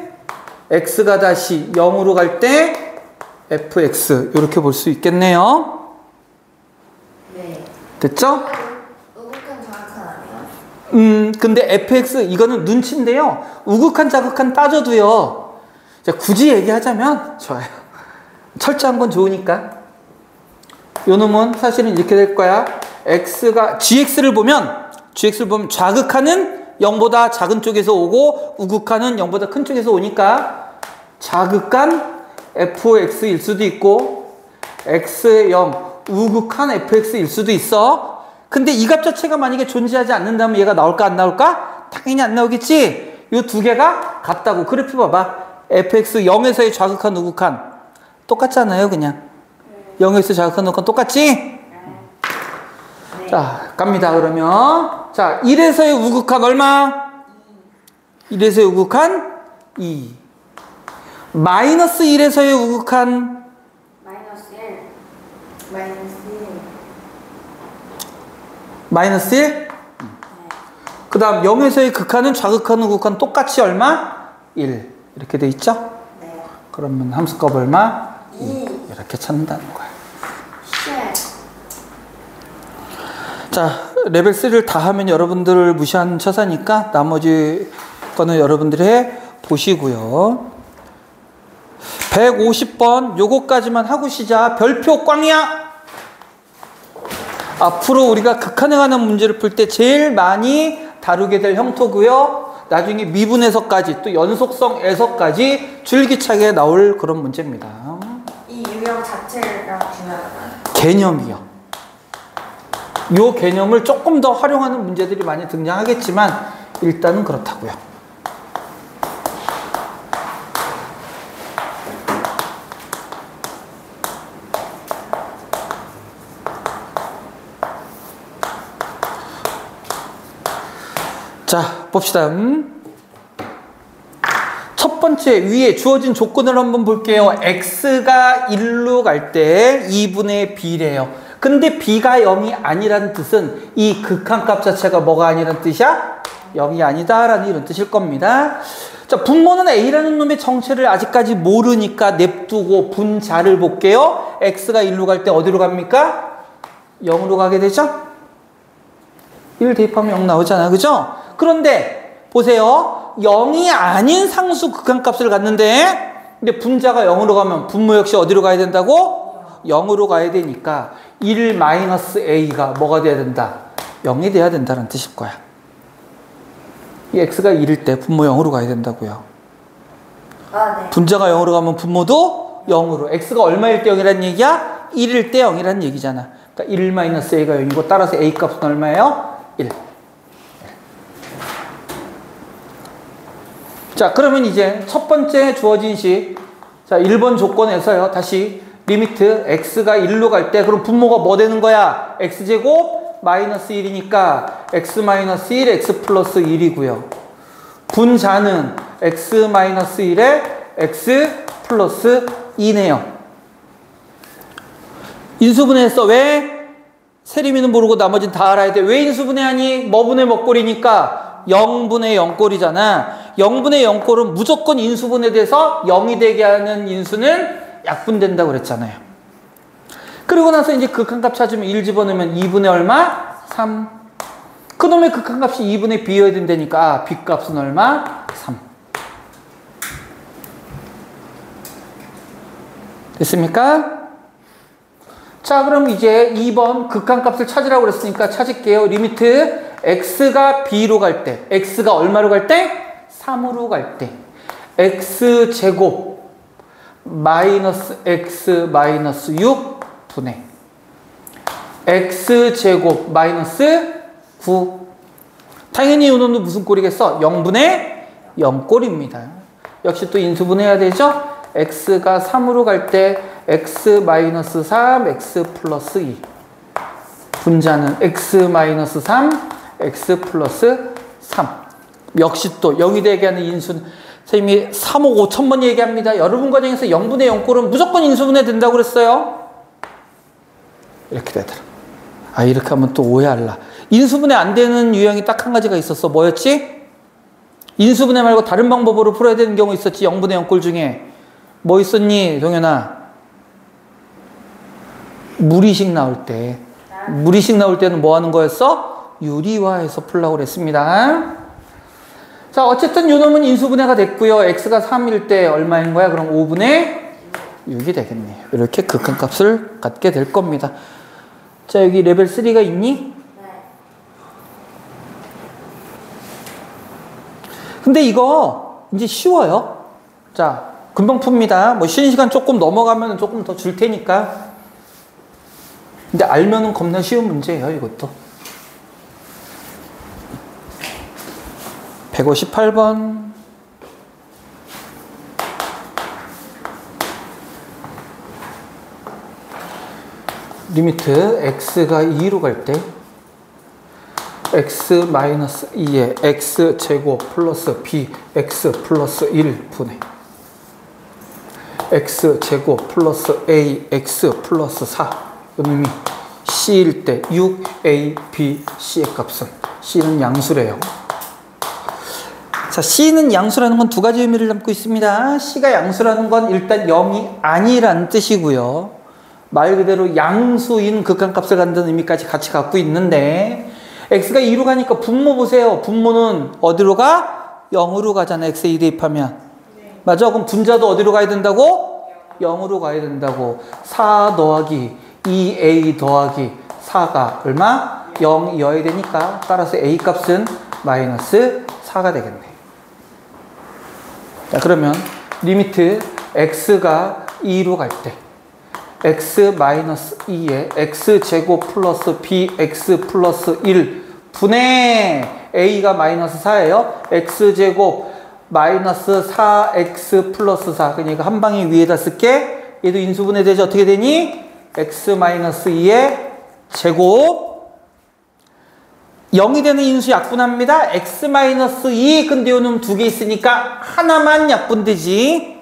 S1: x가 다시 0으로 갈 때 fx 이렇게 볼 수 있겠네요. 됐죠?
S2: 우극한 정확한 아니에요?
S1: 근데 fx 이거는 눈치인데요. 우극한 자극한 따져도요. 자, 굳이 얘기하자면 좋아요. 철저한 건 좋으니까. 요 놈은 사실은 이렇게 될 거야. gx를 보면 좌극하는 0보다 작은 쪽에서 오고 우극하는 0보다 큰 쪽에서 오니까 좌극한 fx일 수도 있고 x의 0 우극한 fx일 수도 있어. 근데 이 값 자체가 만약에 존재하지 않는다면 얘가 나올까 안 나올까? 당연히 안 나오겠지. 요 두 개가 같다고. 그래프 봐봐. fx 0에서의 좌극한 우극한 똑같잖아요. 그냥 0에서 좌극한 우극한 똑같지?
S2: 네.
S1: 자, 갑니다. 그러면 자, 1에서의 우극한 얼마? 1에서의 우극한 2. 마이너스 1에서의 우극한
S2: 마이너스 1. 마이너스 1.
S1: 마이너스 1.
S2: 네.
S1: 그 다음 0에서의 극한은 좌극한 우극한 똑같이 얼마? 1. 이렇게 돼 있죠?
S2: 네.
S1: 그러면 함수값 얼마?
S2: 2.
S1: 이렇게 찾는다는 거야.
S2: 쉣.
S1: 자, 레벨 3를 다 하면 여러분들을 무시한 처사니까 나머지 거는 여러분들이 해 보시고요. 150번 요거까지만 하고 시작. 별표 꽝이야. 앞으로 우리가 극한에 관한 문제를 풀 때 제일 많이 다루게 될 형토고요. 나중에 미분에서까지 또 연속성에서까지 줄기차게 나올 그런 문제입니다.
S2: 이 유형 자체가 중요하다고요?
S1: 개념이요. 요 개념을 조금 더 활용하는 문제들이 많이 등장하겠지만 일단은 그렇다고요. 자, 봅시다. 첫 번째 위에 주어진 조건을 한번 볼게요. x가 1로 갈 때 2분의 b래요. 근데 b가 0이 아니라는 뜻은 이 극한값 자체가 뭐가 아니라는 뜻이야? 0이 아니다라는 이런 뜻일 겁니다. 자, 분모는 a라는 놈의 정체를 아직까지 모르니까 냅두고 분자를 볼게요. x가 1로 갈 때 어디로 갑니까? 0으로 가게 되죠? 1 대입하면 0 나오잖아. 그죠? 그런데 보세요. 0이 아닌 상수 극한값을 갖는데 근데 분자가 0으로 가면 분모 역시 어디로 가야 된다고? 0으로 가야 되니까 1-a가 뭐가 돼야 된다? 0이 돼야 된다는 뜻일 거야. 이 x가 1일 때 분모 0으로 가야 된다고요.
S2: 아, 네.
S1: 분자가 0으로 가면 분모도 0으로. x가 얼마일 때 0이란 얘기야? 1일 때 0이란 얘기잖아. 그러니까 1-a가 0이고 따라서 a 값은 얼마예요? 1. 자, 그러면 이제 첫 번째 주어진 식. 자, 1번 조건에서요. 다시 리미트 x가 1로 갈 때 그럼 분모가 뭐 되는 거야? x제곱 마이너스 1이니까 x 마이너스 1, x 플러스 1이고요. 분자는 x 마이너스 1에 x 플러스 2네요. 인수분해했어. 왜? 세림이는 모르고 나머지는 다 알아야 돼. 왜 인수분해하니? 뭐분의 뭐꼴이니까 0분의 0꼴이잖아. 0분의 0꼴은 무조건 인수분해돼서 0이 되게 하는 인수는 약분된다고 그랬잖아요. 그리고 나서 이제 극한값 찾으면 1 집어넣으면 2분의 얼마? 3. 그놈의 극한값이 2분의 b여야 된다니까 b값은 얼마? 3. 됐습니까? 자, 그럼 이제 2번 극한값을 찾으라고 그랬으니까 찾을게요. 리미트 x가 b로 갈 때, x가 얼마로 갈 때? 3으로 갈 때 x제곱 마이너스 x 마이너스 6분의 x제곱 마이너스 9. 당연히 이 놈도 무슨 꼴이겠어? 0분의 0꼴입니다. 역시 또 인수분해해야 되죠? x가 3으로 갈 때 x 마이너스 3, x 플러스 2. 분자는 x 마이너스 3, x 플러스 3. 역시 또 0이 되게 하는 인수는 선생님이 3억 5천번 얘기합니다. 여러분 과정에서 0분의 0꼴은 무조건 인수분해 된다고 그랬어요. 이렇게 되더라. 아, 이렇게 하면 또 오해할라. 인수분해 안 되는 유형이 딱 한 가지가 있었어. 뭐였지? 인수분해 말고 다른 방법으로 풀어야 되는 경우 있었지. 0분의 0꼴 중에. 뭐 있었니, 동현아? 무리식 나올 때. 무리식 나올 때는 뭐 하는 거였어? 유리화해서 풀라고 그랬습니다. 자, 어쨌든 요 놈은 인수분해가 됐고요. x가 3일 때 얼마인 거야? 그럼 5분의 6이 되겠네요. 이렇게 극한값을 갖게 될 겁니다. 자, 여기 레벨 3가 있니?
S2: 네.
S1: 근데 이거 이제 쉬워요. 자, 금방 풉니다. 뭐 쉬는 시간 조금 넘어가면 조금 더 줄 테니까. 근데 알면은 겁나 쉬운 문제예요, 이것도. 158번. 리미트 x가 2로 갈 때 x-2에 x제곱 플러스 bx 플러스 1분의 x제곱 플러스 ax 플러스 4 이놈이 c일 때 6a, b, c의 값은 c는 양수래요. 자, c는 양수라는 건 두 가지 의미를 담고 있습니다. c가 양수라는 건 일단 0이 아니란 뜻이고요. 말 그대로 양수인 극한값을 갖는 의미까지 같이 갖고 있는데 x가 2로 가니까 분모 보세요. 분모는 어디로 가? 0으로 가잖아. x에 2 대입하면.
S3: 네.
S1: 맞아? 그럼 분자도 어디로 가야 된다고? 0으로 가야 된다고. 4 더하기 2a 더하기 4가 얼마? 0이어야 되니까 따라서 a 값은 마이너스 4가 되겠네. 자, 그러면 리미트 x가 2로 갈 때 x-2에 x제곱 플러스 bx 플러스 1 분의 a가 마이너스 4예요. x제곱 마이너스 4x 플러스 4. 그러니까 한 방에 위에다 쓸게. 얘도 인수분해 되죠. 어떻게 되니? x-2의 제곱 0이 되는 인수 약분합니다. x-2. 근데 요놈 두 개 있으니까 하나만 약분되지.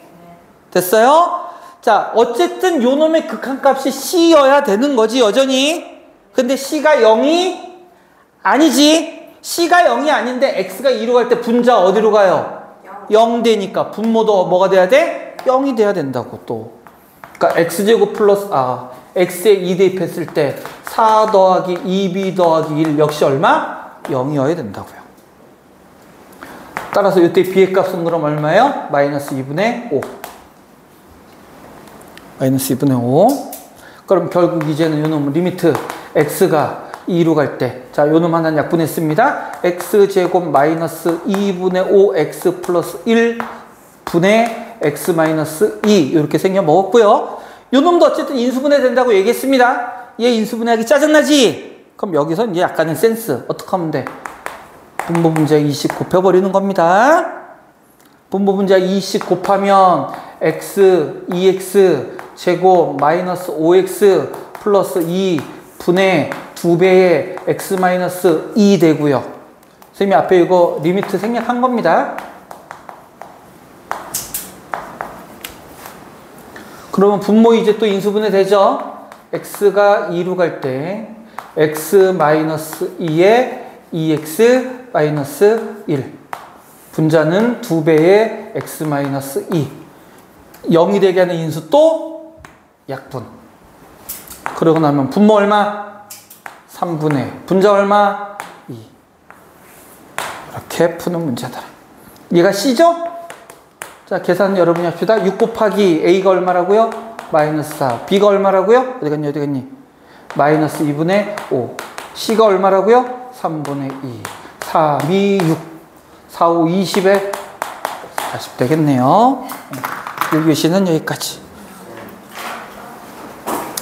S1: 됐어요? 자, 어쨌든 요 놈의 극한값이 c여야 되는 거지, 여전히. 근데 c가 0이 아니지. c가 0이 아닌데 x가 2로 갈 때 분자 어디로 가요? 0 되니까 분모도 뭐가 돼야 돼? 0이 돼야 된다고 또. 그러니까 x제곱 플러스 x에 2 대입했을 때 4 더하기 2b 더하기 1 역시 얼마? 0이어야 된다고요. 따라서 이때 b의 값은 그럼 얼마예요? 마이너스 2분의 5. 마이너스 2분의 5. 그럼 결국 이제는 요놈 리미트 x가 2로 갈 때, 자, 요놈 하나는 약분했습니다. x제곱 마이너스 2분의 5x 플러스 1 분의 x 마이너스 2 이렇게 생겨 먹었고요. 요놈도 어쨌든 인수분해 된다고 얘기했습니다. 얘 인수분해하기 짜증나지? 그럼 여기서 이제 약간의 센스 어떻게 하면 돼? 분모 분자 2씩 곱해버리는 겁니다. 분모 분자 2씩 곱하면 x, 2x 제곱 마이너스 5x 플러스 2 분의 2배의 x 마이너스 2 되고요. 선생님이 앞에 이거 리미트 생략한 겁니다. 그러면 분모 이제 또 인수분해 되죠? x가 2로 갈 때 x 마이너스 2에 2x 마이너스 1 분자는 2배의 x 마이너스 2 0이 되게 하는 인수 또 약분. 그러고 나면 분모 얼마? 3분의 분자 얼마? 2. 이렇게 푸는 문제다. 얘가 C죠? 자, 계산 여러분이 합시다. 6 곱하기 A가 얼마라고요? 마이너스 4. B가 얼마라고요? 어디 갔니? 어디 갔니? 마이너스 2분의 5. C가 얼마라고요? 3분의 2. 4, 2, 6. 4, 5, 20에 40 되겠네요. 1교시는 여기까지.